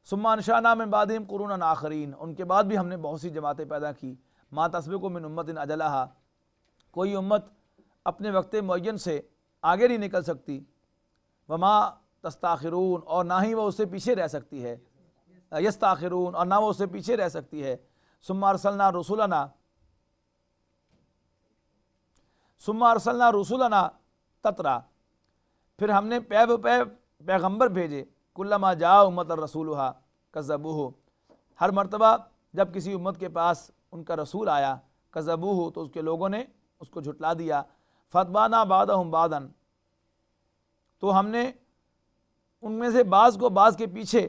ثم انشأنا من بعدہم قرونا آخرین، ان کے بعد بھی ہم نے بہت سی جماعتیں پیدا کی. ما تسبق من امت اجلہا، کوئی امت اپنے وقت معین سے آگے نہیں نکل سکتی. وما تستاخرون، اور نہ ہی وہ اس سے پیچھے رہ سکتی ہے. یستاخرون، اور نہ وہ اس سے پیچھے رہ سکتی ہے. ثم ارسلنا رسولنا تترا، پھر ہم نے پے بپے پیغمبر بھیجے. کلما جاء امت رسولھا کذبوہ، ہر مرتبہ جب کسی امت کے پاس ان کا رسول آیا، کذبوہ، تو اس کے لوگوں نے اس کو جھٹلا دیا. فاتبعنا بعضهم بعضا، تو ہم نے ان میں سے بعض کو بعض کے پیچھے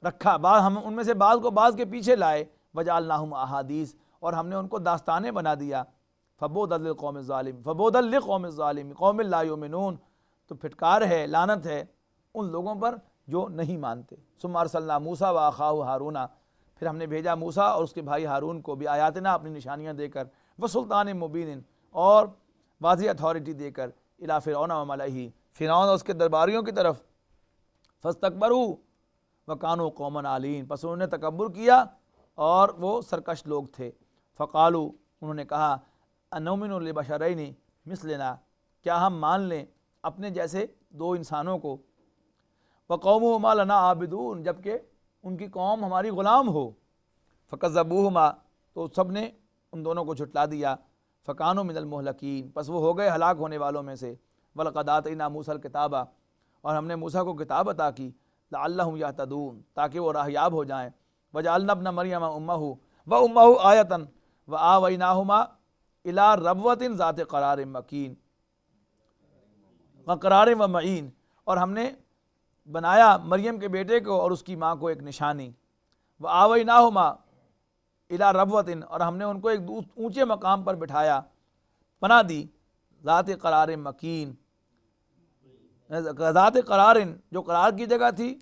رکھا، ہم ان میں سے بعض کو بعض کے پیچھے لائے. وجعلناہم احادیث، اور ہم نے ان کو داستانیں بنا دیا. فبعدا للقوم الظالم، فبعدا للقوم الظالم، قوم لا یؤمنون، تو پھٹکار ہے، لعنت ہے ان لوگوں پر جو نہیں مانتے. ثم ارسلنا موسیٰ واخاہ ہارون، پھر ہم نے بھیجا موسیٰ اور اس کے بھائی ہارون کو بھی آیاتنا، اپنی نشانیاں دے کر، وسلطان مبین، اور واضح اتھارٹی دے کر، الی فرعون وملئہ، فرعون اور اس کے درباریوں کی طرف. فاستکبروا وکانوا قوما عالین، پس انہوں نے تکبر کیا اور وہ سرکش لوگ تھے. فقالوا، انہوں نے کہا، انؤمن لبشرین مثلنا، کیا ہم مان لیں اپنے جیسے دو انسانوں کو. وقومہما لنا عابدون، جبکہ ان کی قوم ہماری غلام ہو. فکذبوہما، تو سب نے ان دونوں کو جھٹلا دیا. فکانوا من المہلکین، پس وہ ہو گئے ہلاک ہونے والوں میں سے. ولقد آتینا موسیٰ الکتاب، اور ہم نے موسیٰ کو کتاب عطا کی. لعلہم یہتدون، تاکہ وہ راہیاب ہو جائیں. وجعلنا ابن مریم امہ وامہ آیۃ وآویناہما الی ربوۃ ذات قرار مکین وقرار و معین، اور ہم نے بنایا مریم کے بیٹے کو اور اس کی ماں کو ایک نشانی. وآویناہما الی ربوۃ، اور ہم نے ان کو ایک اونچے مقام پر بٹھایا، پناہ دی. ذات قرار مکین، ذات قرار، جو قرار کی جگہ تھی.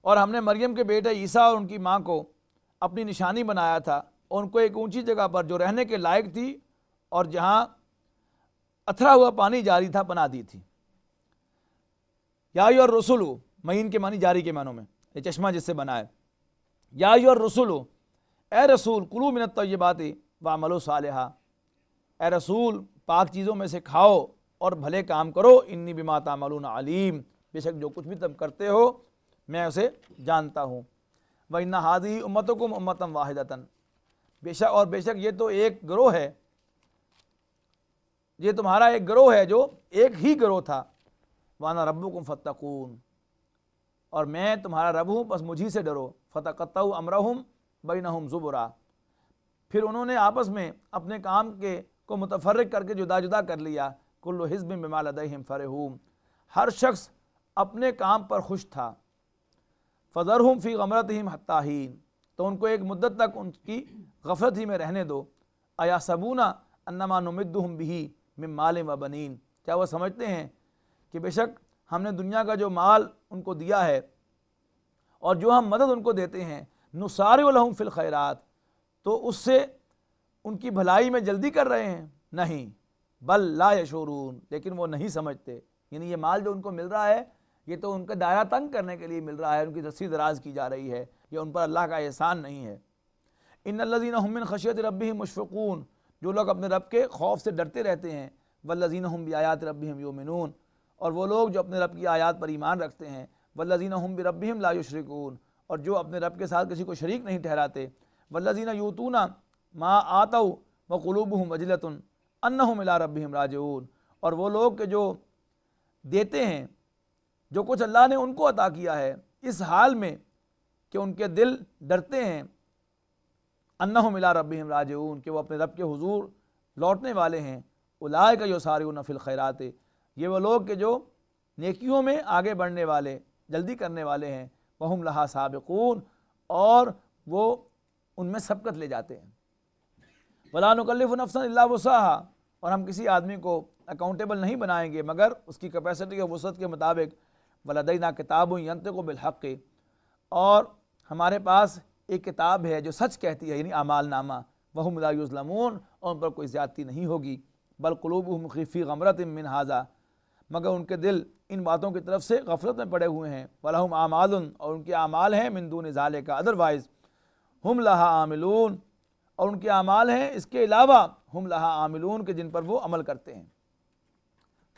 اور ہم نے مریم کے بیٹے عیسیٰ اور ان کی ماں کو اپنی نشانی بنایا تھا، اور ان کو ایک اونچی جگہ پر جو رہنے کے لائق تھی اور جہاں اتھرا ہوا پانی جاری تھا پناہ دی تھی. یا ایھا الرسل، معین کے معنی جاری کے معنوں میں، یہ چشمہ جس سے بنا ہے. یا ایھا الرسل، اے رسول، کلوا من الطیبات واعملوا صالحا، اے رسول پاک چیزوں میں سے کھاؤ اور بھلے کام کرو. انی بما تعملون علیم، بے شک جو کچھ بھی تم کرتے ہو میں اسے جانتا ہوں. وَإِنَّ هَذِهِ أُمَّتُكُمْ أُمَّةً وَاحِدَةً، اور بے شک یہ تو ایک گروہ ہے، یہ تمہارا ایک گروہ ہے جو ایک ہی گروہ تھا. وَأَنَا رَبُّكُمْ فَاتَّقُونَ، اور میں تمہارا رب ہوں بس مجھی سے ڈرو. فَتَقَطَّعُوا أَمْرَهُمْ بَيْنَهُمْ زُبُرًا، پھر انہوں نے آپس میں اپنے کام کو متفرق کر کے جدا جدا کر لیا. كُلُّ حِزْبٍ بِمَا لَدَيْهِمْ فَرِحُونَ، ہر شخص اپنے کام پر خوش تھا. فَذَرْهُمْ فِي غَمْرَتِهِمْ حَتَّىٰ حِینٍ، تو ان کو ایک مدت تک ان کی غفلت ہی میں رہنے دو. أَيَحْسَبُونَ أَنَّمَا نُمِدُّهُمْ بِهِ مِن مَّالٍ وَبَنِينَ، کیا وہ سمجھتے ہیں کہ بے شک ہم نے دنیا کا جو مال ان کو دیا ہے اور جو ہم مدد ان کو دیتے ہیں، نُسَارِعُ لَهُمْ فِي الْخَيْرَاتِ، تو اس سے ان کی بھلائی میں جلدی کر رہے ہیں؟ نہیں. بل لا یشعرون، لیکن وہ نہیں سمجھتے. یعنی یہ مال جو ان کو مل رہا ہے یہ تو ان کا دائرہ تنگ کرنے کے لیے مل رہا ہے، ان کی دستی دراز کی جا رہی ہے، یہ ان پر اللہ کا احسان نہیں ہے. ان الذین هم من خشیۃ ربہم مشفقون، جو لوگ اپنے رب کے خوف سے ڈرتے رہتے ہیں. والذین هم بآیات ربہم یؤمنون، اور وہ لوگ جو اپنے رب کی آیات پر ایمان رکھتے ہیں. والذین هم بربہم لا یشرکون، اور جو اپنے رب کے ساتھ کسی کو شریک نہیں ٹھہراتے. والذین یؤتون ما آتوا وقلوبہم وجلۃ انہم الی ربہم راجعون، اور وہ لوگ کہ جو دیتے ہیں جو کچھ اللہ نے ان کو عطا کیا ہے اس حال میں کہ ان کے دل ڈرتے ہیں. انہم الی ربہم راجعون، کہ وہ اپنے رب کے حضور لوٹنے والے ہیں. اولئک یسارعون فی الخیرات، یہ وہ لوگ کہ جو نیکیوں میں آگے بڑھنے والے، جلدی کرنے والے ہیں. وہم لہا سابقون، اور وہ ان میں سبقت لے جاتے ہیں. ولا نکلف نفسا الا وسعها، اور ہم کسی آدمی کو اکاؤنٹیبل نہیں بنائیں گے مگر اس کی کیپیسٹی اور وسعت کے مطابق. ولدینا کتاب ینطق بالحق، اور ہمارے پاس ایک کتاب ہے جو سچ کہتی ہے، یعنی اعمال نامہ. وہم لا یظلمون، اور ان پر کوئی زیادتی نہیں ہوگی. بل قلوبہم فی غمرۃ من ھذا، مگر ان کے دل ان باتوں کی طرف سے غفلت میں پڑے ہوئے ہیں. وَلَهُمْ أَعْمَالٌ اور ان کے اعمال ہیں من دون ذالک ادروائز ہم لہا عاملون اور ان کے اعمال ہیں اس کے علاوہ ہم لہا عاملون کہ جن پر وہ عمل کرتے ہیں.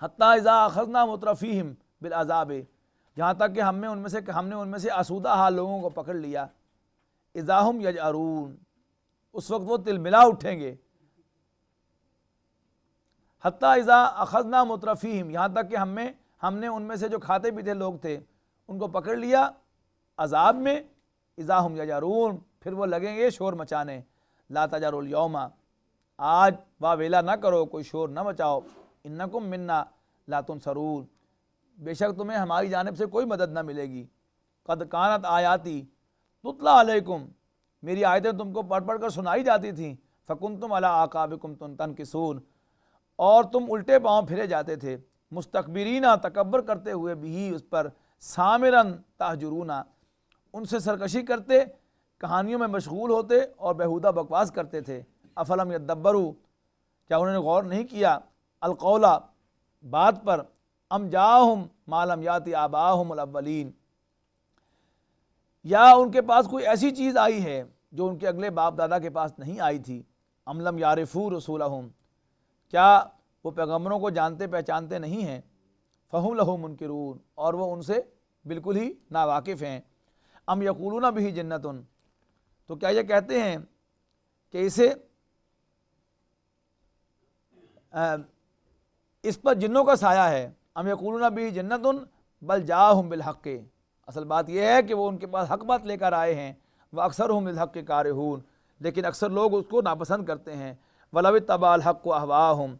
حتیٰ اذا اخذنا مترفیہم بالعذاب جہاں تک کہ ہم نے ان میں سے آسودہ حال لوگوں کو پکڑ لیا. اذا ہم یجأرون اس وقت وہ تلملا اٹھیں گے. حتیٰ اذا اخذنا مترفیہم یہاں تک کہ ہم نے ان میں سے جو کھاتے پیتے لوگ تھے ان کو پکڑ لیا عذاب میں. اذا ہم یجأرون پھر وہ لگیں گے شور مچانے. لا تجأروا اليوم آج واویلا نہ کرو, کوئی شور نہ مچاؤ. انکم منا لا تنصرون بے شک تمہیں ہماری جانب سے کوئی مدد نہ ملے گی. قد کانت آیاتی تتلی علیکم میری آیتیں تم کو پڑھ پڑھ کر سنائی جاتی تھیں. فکنتم علی اعقابکم تنکسون اور تم الٹے پاؤں پھرے جاتے تھے. مستکبرین تکبر کرتے ہوئے بھی اس پر. سامرن تہجرون ان سے سرکشی کرتے, کہانیوں میں مشغول ہوتے اور بیہودہ بکواس کرتے تھے. افلم یدبروا کیا انہوں نے غور نہیں کیا القولا بات پر. ام جاءہم ما لم یاتی آباءہم الاولین یا ان کے پاس کوئی ایسی چیز آئی ہے جو ان کے اگلے باپ دادا کے پاس نہیں آئی تھی. ام لم یعرفوا رسولہم کیا وہ پیغمبروں کو جانتے پہچانتے نہیں ہیں. فہم لہ منکرون اور وہ ان سے بالکل ہی ناواقف ہیں. ام یقولون بہ جنۃ تو کیا یہ کہتے ہیں کہ اس پر جنوں کا سایہ ہے. ام یقولون بہ جنۃ بل جاءہم بالحق اصل بات یہ ہے کہ وہ ان کے پاس حق بات لے کر آئے ہیں. واکثرہم للحق کارہون لیکن اکثر لوگ اس کو ناپسند کرتے ہیں. ولو اتبع الحق اہواءہم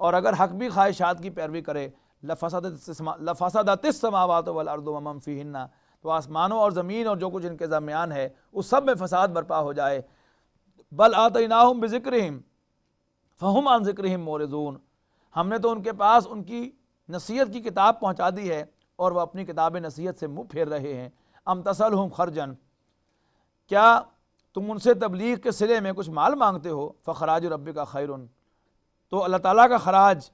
اور اگر حق بھی خواہشات کی پیروی کرے لفسدت السماوات والارض ومن فیہن تو آسمانوں اور زمین اور جو کچھ ان کے درمیان ہے اس سب میں فساد برپا ہو جائے. بل آتیناہم بذکرہم فہم عن ذکرہم معرضون ہم نے تو ان کے پاس ان کی نصیحت کی کتاب پہنچا دی ہے اور وہ اپنی کتاب نصیحت سے منہ پھیر رہے ہیں. ام تسألہم خرجا کیا تم ان سے تبلیغ کے صلے میں کچھ مال مانگتے ہو. فخراج ربک خیر تو اللہ تعالیٰ کا خراج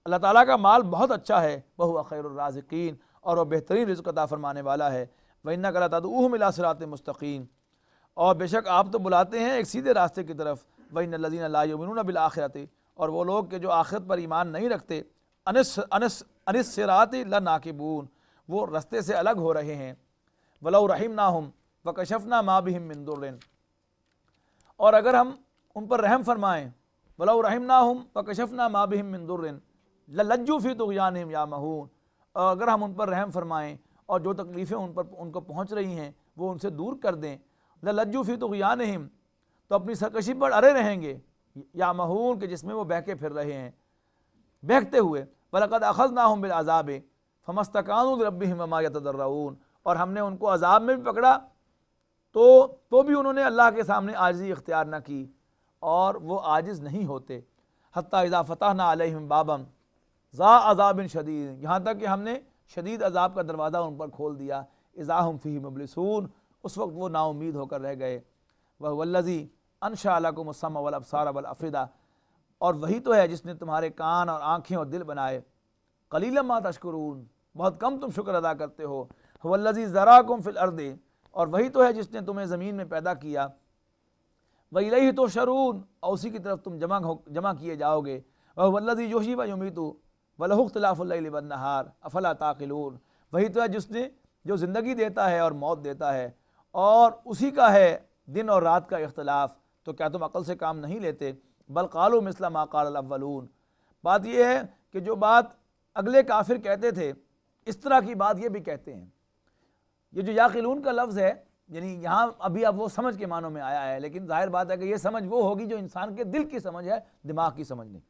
اللہ تعالیٰ کا مال بہت اچھا ہے. وہو خیر الرازقین اور وہ بہترین رزق عطا فرمانے والا ہے. وَإِنَّكَ لَتَدْعُوهُمْ إِلَىٰ صِرَاطٍ مُسْتَقِيمٍ اور بے شک آپ تو بلاتے ہیں ایک سیدھے راستے کی طرف. وَإِنَّ الَّذِينَ لَا يُؤْمِنُونَ بِالْآخِرَةِ اور وہ لوگ کہ جو آخرت پر ایمان نہیں رکھتے عَنِ الصِّرَاطِ لَنَاكِبُونَ وہ رستے سے الگ ہو رہے ہیں. وَلَوْ رَحِمْنَاهُمْ وَكَشَفْنَا مَا بِهِم مِّن ضُرٍّ اور اگر ہم ان پر رحم فرمائیں وَلَوْ رَحِمْنَاهُمْ وَكَشَفْنَا مَا بِهِم مِّن ضُرٍّ لَلَجُّوا فِي طُغْيَانِهِمْ يَعْمَهُونَ اور اگر ہم ان پر رحم فرمائیں اور جو تکلیفیں ان کو پہنچ رہی ہیں وہ ان سے دور کر دیں لَلَجُّوا فِي طُغْيَانِهِمْ تو اپنی سرکشی پر اڑے رہیں گے. یعمہون کہ جس میں وہ بہکے پھر رہے ہیں بہکتے ہوئے. وَلَقَدْ أَخَذْنَاهُمْ بِالْعَذَابِ فَمَا اسْتَكَانُوا لِرَبِّهِمْ وَمَا يَتَضَرَّعُونَ اور ہم نے ان کو عذاب میں بھی پکڑا تو بھی انہوں نے اللہ کے سامنے عاجزی اختیار نہ کی اور وہ عاجز نہیں ہوتے. حتیٰ اذا فتحنا علیہم بابا ذا عذاب شدید یہاں تک کہ ہم نے شدید عذاب کا دروازہ ان پر کھول دیا. اذا ہم فیہ مبلسون اس وقت وہ نا امید ہو کر رہ گئے. وہو الذی انشأ لکم السمع والابصار والافئدہ اور وہی تو ہے جس نے تمہارے کان اور آنکھیں اور دل بنائے. قلیلا ما تشکرون بہت کم تم شکر ادا کرتے ہو. هو الذی ذراکم فی الارض اور وہی تو ہے جس نے تمہیں زمین میں پیدا کیا. وَإِلَيْهِ تُحْشَرُونَ اور اسی کی طرف تم جمع کیے جاؤ گے. وَهُوَ الَّذِي يُحْيِي وَيُمِيتُ وَلَهُ اخْتِلَافُ اللَّيْلِ وَالنَّهَارِ أَفَلَا تَعْقِلُونَ وہی تو ہے جس نے جو زندگی دیتا ہے اور موت دیتا ہے اور اسی کا ہے دن اور رات کا اختلاف تو کیا تم عقل سے کام نہیں لیتے. بل قالوا مثل ما قال الاولون بات یہ ہے کہ جو بات اگلے کافر کہتے تھے اس طرح کی بات یہ بھی کہتے ہیں. یہ جو یاقلون کا لفظ ہے یعنی یہاں ابھی اب وہ سمجھ کے معنوں میں آیا ہے لیکن ظاہر بات ہے کہ یہ سمجھ وہ ہوگی جو انسان کے دل کی سمجھ ہے دماغ کی سمجھ نہیں.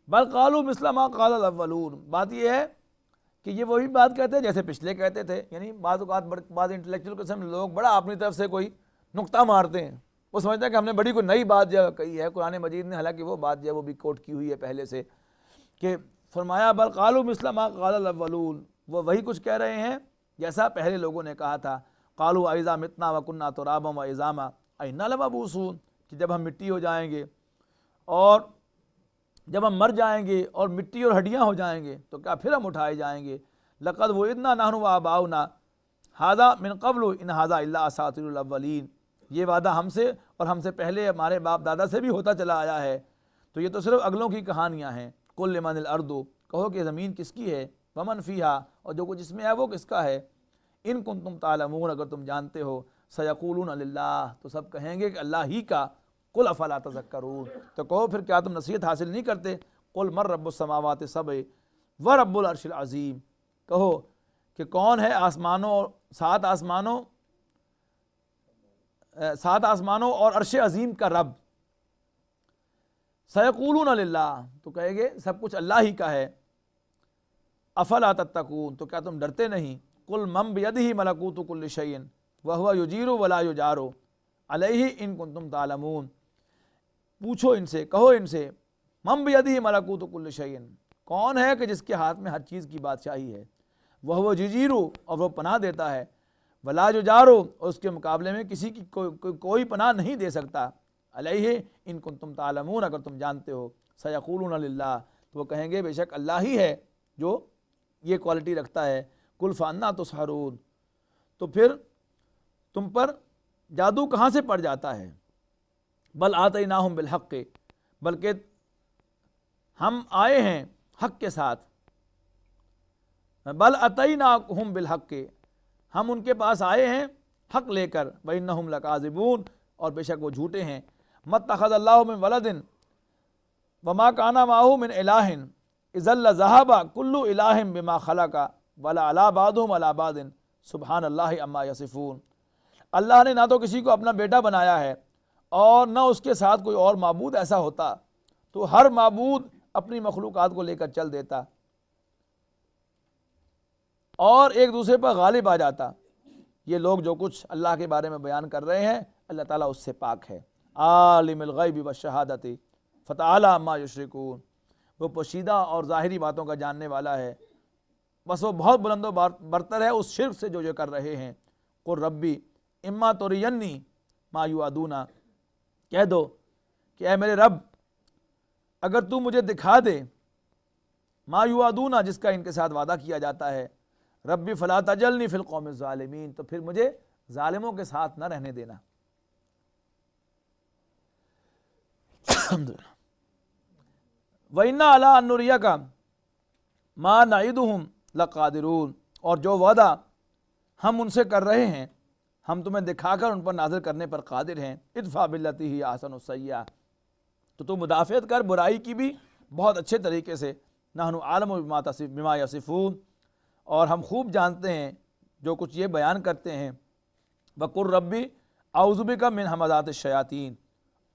بل قالوا مثل ما قال الاولون بات یہ ہے کہ یہ وہی بات کہتے ہیں جیسے پچھلے کہتے تھے. یعنی بعض اوقات بعض انٹلیکچوئل قسم لوگ بڑا اپنی طرف سے کوئی نقطہ مارتے ہیں وہ سمجھتے ہیں کہ ہم نے بڑی کوئی نئی بات جو کہی ہے. قرآن مجید نے حالانکہ وہ بات جو ہے وہ بھی کوٹ کی ہوئی ہے پہلے سے کہ فرمایا بل قالوا مثل ما قال الاولون وہ وہی کچھ کہہ رہے ہیں جیسا پہلے لوگوں نے کہا تھا. قالوا اذا متنا وكنا ترابا وعظاما انا لمبعوثون کہ جب ہم مٹی ہو جائیں گے اور جب ہم مر جائیں گے اور مٹی اور ہڈیاں ہو جائیں گے تو کیا پھر ہم اٹھائے جائیں گے؟ لقد وعدنا نحن وآباؤنا ھذا من قبل ان ھذا الا اساطیر الاولین، یہ وعدہ ہم سے اور ہم سے پہلے ہمارے باپ دادا سے بھی ہوتا چلا آیا ہے، تو یہ تو صرف اگلوں کی کہانیاں ہیں۔ قل لمن الارض، کہو کہ زمین کس کی ہے، ومن فیہا، اور جو کچھ اس میں ہے وہ کس کا ہے، ان کنتم تعلمون، اگر تم جانتے ہو، سیقولون للہ، تو سب کہیں گے کہ اللہ ہی کا، قل افلا تذکرون، تو کہو پھر کیا تم نصیحت حاصل نہیں کرتے، قل من رب السماوات السبع ورب العرش العظیم، کہو کہ کون ہے سات آسمانوں اور عرش عظیم کا رب، سیقولون للہ، تو کہے گے سب کچھ اللہ ہی کا ہے، افلا تتقون، تو کیا تم ڈرتے نہیں، قل من بیدہ ملکوت کل شیء وہو یجیر ولا یجار علیہ ان کنتم تعلمون، پوچھو ان سے، کہو ان سے، من بیدہ ملکوت کل شیء، کون ہے کہ جس کے ہاتھ میں ہر چیز کی بادشاہی ہے، وہو یجیر، اور وہ پناہ دیتا ہے، ولا یجار، اور اس کے مقابلے میں کسی کی کوئی پناہ نہیں دے سکتا، علیہ ان کنتم تعلمون، اگر تم جانتے ہو، سیقولون للہ، تو وہ کہیں گے بے شک اللہ ہی ہے جو یہ کوالٹی رکھتا ہے، قل فانا تسحرون، تو پھر تم پر جادو کہاں سے پڑ جاتا ہے، بل آتیناہم بالحق، بلکہ ہم آئے ہیں حق کے ساتھ، بل اتیناہم بالحق، ہم ان کے پاس آئے ہیں حق لے کر، وانہم لکاذبون، اور بے شک وہ جھوٹے ہیں، متخذ اللہ من ولد وما کان معہ من الہ اذا لذہب کل الہ بما خلق ولعلی بعضہم علی بعض سبحان اللہ عما یصفون، اللہ نے نہ تو کسی کو اپنا بیٹا بنایا ہے اور نہ اس کے ساتھ کوئی اور معبود ایسا ہوتا، تو ہر معبود اپنی مخلوقات کو لے کر چل دیتا اور ایک دوسرے پر غالب آ جاتا، یہ لوگ جو کچھ اللہ کے بارے میں بیان کر رہے ہیں اللہ تعالیٰ اس سے پاک ہے، عالم الغیب والشہادۃ فتعالی عما یشرکون، وہ پوشیدہ اور ظاہری باتوں کا جاننے والا ہے، بس وہ بہت بلند و برتر ہے اس شرک سے جو کر رہے ہیں، قل ربی اما ترینی ما یوعدون، کہہ دو کہ اے میرے رب اگر تو مجھے دکھا دے ما یوعدون، جس کا ان کے ساتھ وعدہ کیا جاتا ہے، ربی فلا تجلنی فی القوم الظالمین، تو پھر مجھے ظالموں کے ساتھ نہ رہنے دینا، الحمدللہ، وَإِنَّا عَلَىٰ أَن نُرِيَكَ مَا نَعِدُهُمْ لَقَادِرُونَ، اور جو وعدہ ہم ان سے کر رہے ہیں ہم تمہیں دکھا کر ان پر نازل کرنے پر قادر ہیں، ادفع باللتی ہی احسن السیئہ، تو تم مدافعت کر برائی کی بھی بہت اچھے طریقے سے، نحن عالم بما یصفون، اور ہم خوب جانتے ہیں جو کچھ یہ بیان کرتے ہیں، وَقُلْ رَبِّ اعوذ بک من ھمزات الشیاطین،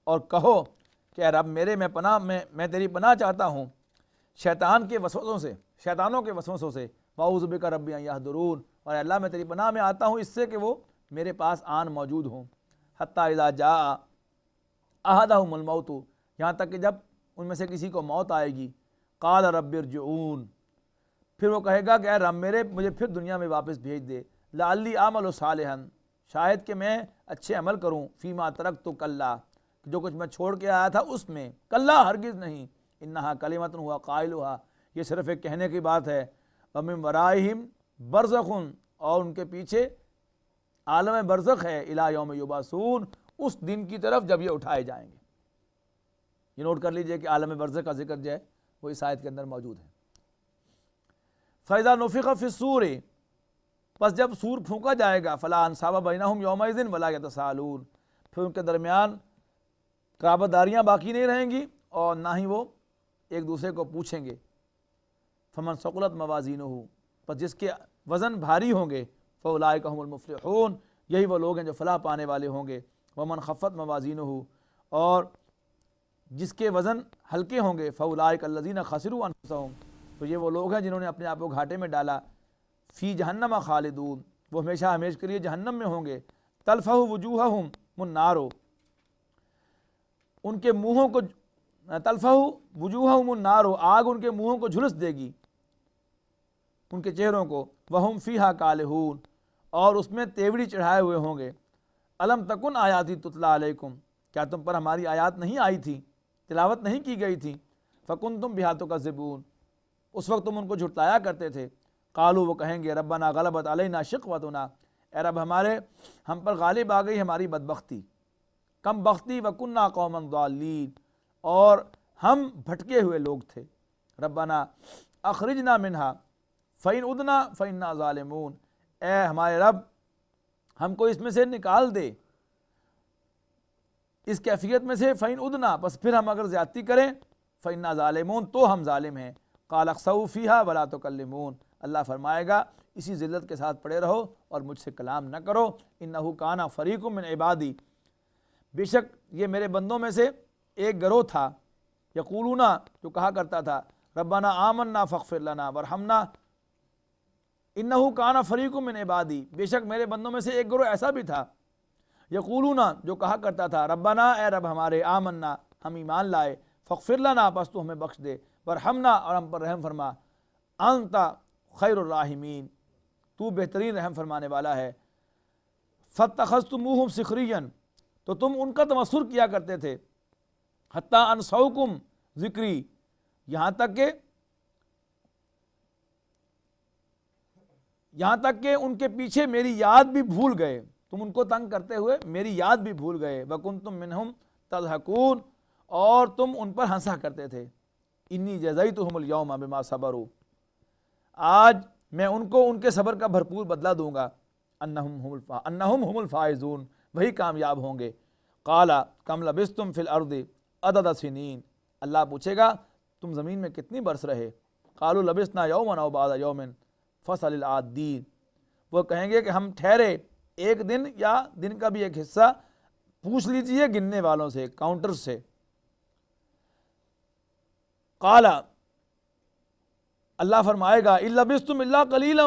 اور کہو کہ اے رب میرے میں تیری پناہ چاہتا ہوں شیطانوں کے وسوسوں سے، وَاعُوذُ بِکَ رَبِّ أَن يَحْضُرُونِ، اور اے اللہ میں تیری پناہ میں آتا ہوں اس سے کہ وہ میرے پاس آن موجود ہوں، حتیٰ اذا جاء احدہم الموت، یہاں تک کہ جب ان میں سے کسی کو موت آئے گی، قال رب ارجعون، پھر وہ کہے گا کہ اے رب میرے مجھے پھر دنیا میں واپس بھیج دے، لعلی اعمل صالحا، شاید کہ میں اچھے عمل کروں، فیما ترکت کلا، جو کچھ میں چھوڑ کے آیا تھا اس میں، کلا ہرگز نہیں، انہا کلمۃ ہوا قائلھا، یہ صرف ایک کہنے کی بات ہے، ومن ورائہم برزخ، اور ان کے پیچھے عالم برزخ ہے، الی یوم یبعثون، اس دن کی طرف جب یہ اٹھائے جائیں گے، یہ نوٹ کر لیجئے کہ عالم برزخ کا ذکر جو ہے وہ اس آیت کے اندر موجود ہے۔ فَإِذَا نُفِخَ فِي الصُّورِ، پس جب سور پھونکا جائے گا، فَلَا أَنْسَابَ بَيْنَهُمْ يَوْمَئِذٍ وَلَا يَتَسَاءَلُونَ، پھر ان کے درمیان قرابت داریاں باقی نہیں رہیں گی اور نہ ہی وہ ایک دوسرے کو پوچھیں گے، فَمَنْ ثَقُلَتْ مَوَازِينُهُ، پس جس کے وزن بھاری ہوں گے، فَأُولَٰئِكَ هُمُ الْمُفْلِحُونَ، یہی وہ لوگ ہیں جو فلاح پانے والے ہوں گے، وَمَنْ خَفَّتْ مَوَازِينُهُ، اور جس کے وزن ہلکے ہوں گے، فَأُولَٰئِكَ الَّذِينَ خَسِرُوا أَنفُسَهُمْ، تو یہ وہ لوگ ہیں جنہوں نے اپنے آپ کو گھاٹے میں ڈالا، فی جہنم خالدون، وہ ہمیشہ ہمیش کے لیے جہنم میں ہوں گے، تلفح وجوہہم النار، ان کے منہوں کو، تلفح وجوہہم النار، آگ ان کے منہوں کو جھلس دے گی، ان کے چہروں کو، وہم فیہا کالہون، اور اس میں تیوڑی چڑھائے ہوئے ہوں گے، الم تکن آیاتی تتلی علیکم، کیا تم پر ہماری آیات نہیں آئی تھی، تلاوت نہیں کی گئی تھی، فکنتم بہا تکذبون، اس وقت تم ان کو جھٹلایا کرتے تھے۔ قالوا، وہ کہیں گے ربنا غلبت علینا شقوتنا، اے رب ہمارے ہم پر غالب آ گئی ہماری بدبختی، کم بختی، وکننا قوما ضالین، اور ہم بھٹکے ہوئے لوگ تھے۔ ربنا اخرجنا منہا فإن عدنا فإنا ظالمون، اے ہمارے رب ہم کو اس میں سے نکال دے، اس کیفیت میں سے، فإن عدنا، بس پھر ہم اگر زیادتی کریں، فإنا ظالمون، تو ہم ظالم ہیں۔ قال اخسؤوا فیہا ولا تکلمون، اللہ فرمائے گا اسی ذلت کے ساتھ پڑے رہو اور مجھ سے کلام نہ کرو۔ انہ کان فریق من عبادی، بے شک یہ میرے بندوں میں سے ایک گروہ تھا، یقولون، جو کہا کرتا تھا، ربنا آمنا فاغفر لنا وارحمنا، انہ کان فریق من عبادی، بے شک میرے بندوں میں سے ایک گروہ ایسا بھی تھا، یقولون، جو کہا کرتا تھا، ربنا، اے رب ہمارے، آمنا، ہم ایمان لائے، فاغفر لنا، بس تو ہمیں بخش دے، وارحمنا، اور ہم پر رحم فرما، انت خیر الراحمین، تو بہترین رحم فرمانے والا ہے۔ فاتخذتموہم سخریا، تو تم ان کا تمسخر کیا کرتے تھے، حتی انسوکم ذکری، یہاں تک کہ ان کے پیچھے میری یاد بھی بھول گئے، تم ان کو تنگ کرتے ہوئے میری یاد بھی بھول گئے، وکنتم منہم تضحکون، اور تم ان پر ہنسا کرتے تھے۔ انی جزیتہم الیوم بما صبروا، آج میں ان کو ان کے صبر کا بھرپور بدلہ دوں گا، انہم ہم الفائزون، وہی کامیاب ہوں گے۔ قال کم لبثتم فی الارض عدد سنین، اللہ پوچھے گا تم زمین میں کتنی برس رہے؟ قالوا لبثنا یوما او بعض یوم فاسأل العادین، وہ کہیں گے کہ ہم ٹھہرے ایک دن یا دن کا بھی ایک حصہ، پوچھ لیجئے گننے والوں سے، کاؤنٹر سے۔ قال، اللہ فرمائے گا، اِن لبثتم الا قلیلا،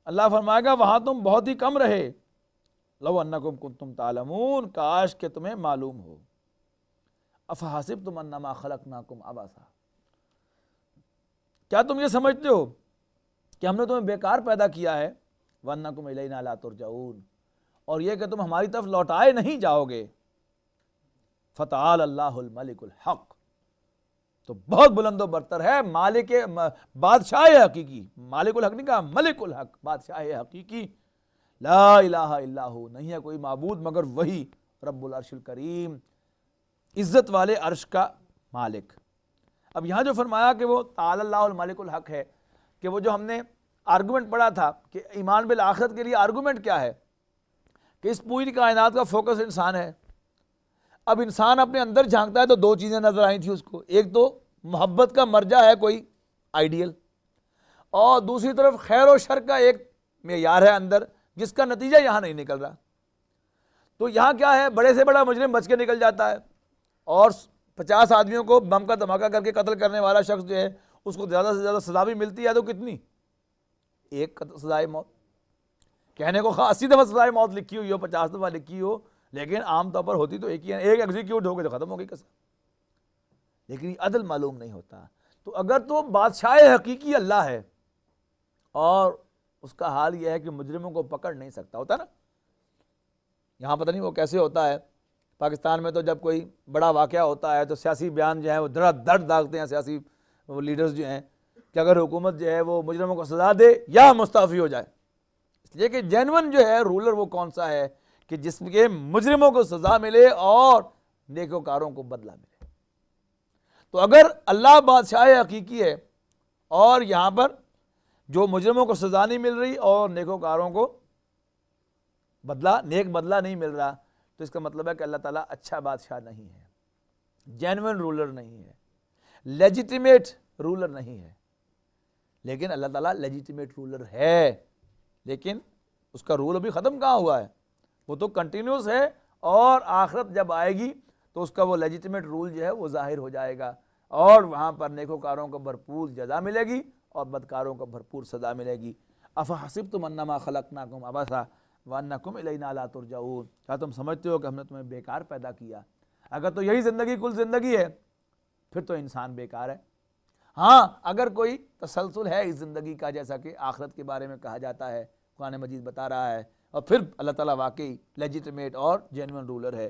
اللہ فرمائے گا وہاں تم بہت ہی کم رہے، لو انکم کنتم تعلمون، کاش کہ تمہیں معلوم ہو۔ افحسبتم انما خلقناکم عبثا، کیا تم یہ سمجھتے ہو کہ ہم نے تمہیں بیکار پیدا کیا ہے؟ وانکم الینا لا ترجعون، اور یہ کہ تم ہماری طرف لوٹائے نہیں جاؤ گے۔ فتعال اللہ الملک الحق، تو بہت بلند و برتر ہے مالک، بادشاہ حقیقی، مالک الحق نہیں کہا، ملک الحق، بادشاہ حقیقی، لا الہ الا ہو، نہیں ہے کوئی معبود مگر وہی، رب العرش الکریم، عزت والے عرش کا مالک۔ اب یہاں جو فرمایا کہ وہ تعالی اللہ الملک الحق ہے، کہ وہ جو ہم نے آرگومنٹ پڑھا تھا کہ ایمان بالآخرت کے لیے آرگومنٹ کیا ہے، کہ اس پوری کائنات کا فوکس انسان ہے۔ اب انسان اپنے اندر جھانکتا ہے تو دو چیزیں نظر آئی تھی اس کو، ایک تو محبت کا مرجع ہے کوئی آئیڈیل، اور دوسری طرف خیر و شر کا ایک معیار ہے اندر، جس کا نتیجہ یہاں نہیں نکل رہا۔ تو یہاں کیا ہے، بڑے سے بڑا مجرم بچ کے نکل جاتا ہے، اور 50 آدمیوں کو بم کا دھماکہ کر کے قتل کرنے والا شخص جو ہے اس کو زیادہ سے زیادہ سزا بھی ملتی ہے تو کتنی، ایک سزائے موت، کہنے کو 80 دفعہ سزائے موت لکھی ہوئی ہو، 50 دفعہ لکھی ہو، لیکن عام طور پر ہوتی تو ایک ہی ہے، ایک ایگزیکیوٹ ہو گئی تو ختم ہو گئی قصہ، لیکن یہ عدل معلوم نہیں ہوتا۔ تو اگر تو بادشاہ حقیقی اللہ ہے اور اس کا حال یہ ہے کہ مجرموں کو پکڑ نہیں سکتا، ہوتا نا، یہاں پتہ نہیں وہ کیسے ہوتا ہے، پاکستان میں تو جب کوئی بڑا واقعہ ہوتا ہے تو سیاسی بیان جو ہے وہ درد داغتے ہیں سیاسی وہ لیڈرز جو ہیں، کہ اگر حکومت جو ہے وہ مجرموں کو سزا دے یا مستعفی ہو جائے، اس لیے کہ جینون جو ہے رولر وہ کون سا ہے کہ جس کے مجرموں کو سزا ملے اور نیکوکاروں کو بدلہ ملے۔ تو اگر اللہ بادشاہ حقیقی ہے اور یہاں پر جو مجرموں کو سزا نہیں مل رہی اور نیکوکاروں کو نیک بدلہ نہیں مل رہا، تو اس کا مطلب ہے کہ اللہ تعالیٰ اچھا بادشاہ نہیں ہے، جینوئن رولر نہیں ہے، لیجیٹیمیٹ رولر نہیں ہے۔ لیکن اللہ تعالیٰ لیجیٹیمیٹ رولر ہے، لیکن اس کا رول ابھی ختم کہاں ہوا ہے، وہ تو کنٹینیوس ہے، اور آخرت جب آئے گی تو اس کا وہ لیجیٹیمیٹ رول جو ہے وہ ظاہر ہو جائے گا، اور وہاں پر نیکوکاروں کو بھرپور جزا ملے گی اور بدکاروں کو بھرپور سزا ملے گی۔ افحسبتم انما خلقناکم عبثا وانکم الینا لا ترجعون، کیا تم سمجھتے ہو کہ ہم نے تمہیں بیکار پیدا کیا؟ اگر تو یہی زندگی کل زندگی ہے پھر تو انسان بیکار ہے۔ ہاں اگر کوئی تسلسل ہے اس زندگی کا، جیسا کہ آخرت کے بارے میں کہا جاتا ہے، قرآن مجید بتا رہا ہے، اور پھر اللہ تعالیٰ واقعی لیجیٹیمیٹ اور جینوئن رولر ہے۔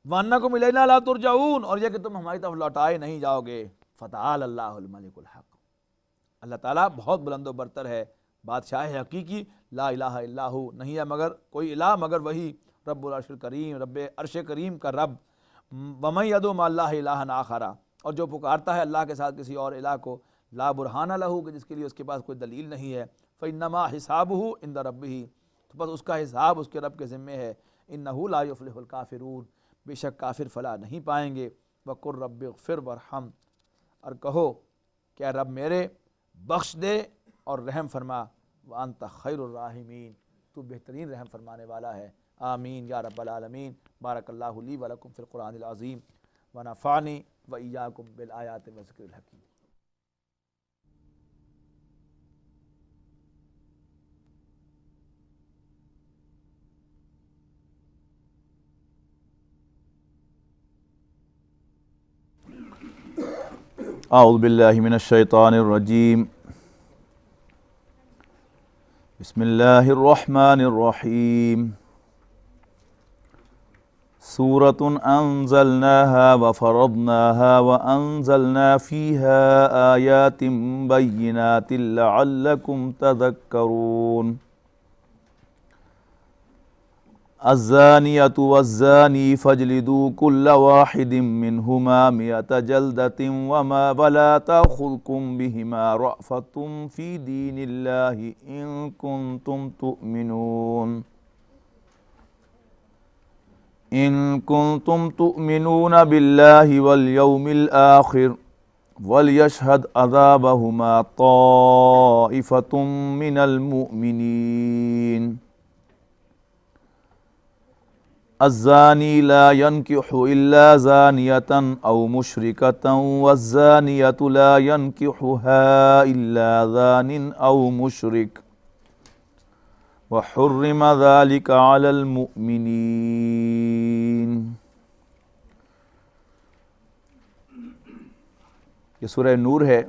وَأَنَّكُمْ إِلَيْنَا لَا تُرْجَعُونَ، اور یہ کہ تم ہماری طرف لوٹائے نہیں جاؤ گے. فَتَعَالَى اللَّهُ الْمَلِكُ الْحَقُّ، اللہ تعالیٰ بہت بلند و برتر ہے، بادشاہ حقیقی. لا الہ الا ہو، نہیں ہے مگر کوئی الہ مگر وہی، رب العرش الکریم، رب عرش کریم کا رب. وَمَن يَدْعُ مَعَ اللَّهِ إِلَٰهًا آخَرَ، اور جو پکارتا ہے اللہ کے ساتھ کسی اور الہ کو، لا برہان لہ، کہ جس کے لیے اس کے پاس کوئی دلیل نہیں ہے. فَإِنَّمَا حِسَابُهُ عِندَ رَبِّهِ، تو بس اس کا حساب اس کے رب کے ذمے ہے. إِنَّهُ لَا يُفْلِحُ الْكَافِرُونَ، بے شک کافر فلاح نہیں پائیں گے. وَقُلْ رَبِّ اغْفِرْ وَارْحَمْ، اور کہو کہ اے رب میرے بخش دے اور رحم فرما. وَأَنْتَ خَيْرُ الرَّاحِمِينَ، تو بہترین رحم فرمانے والا ہے. آمین یا رب العالمین. بارک اللہ لی و لکم فی القرآن العظیم، ونفعنی وإیاکم بالآیات والذکر الحکیم. اعوذ باللہ من الشیطان الرجیم. بسم اللہ الرحمن الرحیم. سورۃ انزلناها وفرضناها وانزلنا فیها آیات بینات لعلکم تذکرون. الزانیۃ والزانی فاجلدوا کل واحد منہما مئۃ جلدۃ ولا تأخذکم بہما رأفۃ فی دین اللہ ان کنتم تؤمنون باللہ والیوم الآخر ولیشہد عذابہما طائفۃ من المؤمنین. الزانی لا ينکح الا زانیۃ او مشرکۃ والزانیۃ لا ينکحها الا زان او مشرک وحرم ذلك علی المؤمنین. یہ سورہ نور ہے،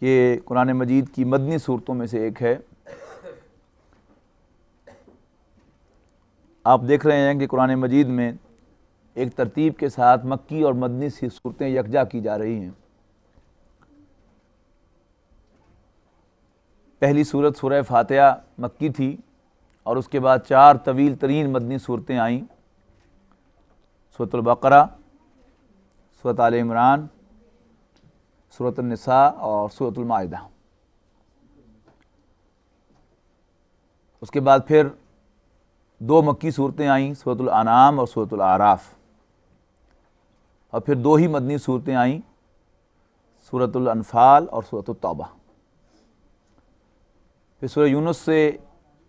یہ قرآن مجید کی مدنی صورتوں میں سے ایک ہے. آپ دیکھ رہے ہیں کہ قرآن مجید میں ایک ترتیب کے ساتھ مکی اور مدنی سی صورتیں یکجا کی جا رہی ہیں. پہلی صورت سورہ فاتحہ مکی تھی، اور اس کے بعد 4 طویل ترین مدنی صورتیں آئیں، سورۃ البقرہ، سورۃ آل عمران، سورۃ النساء اور سورۃ المائدہ. اس کے بعد پھر 2 مکی صورتیں آئیں، سورۃ الانعام اور سورۃ الاعراف، اور پھر 2 ہی مدنی صورتیں آئیں، سورۃ الانفال اور سورۃ التوبہ. پھر سورہ یونس سے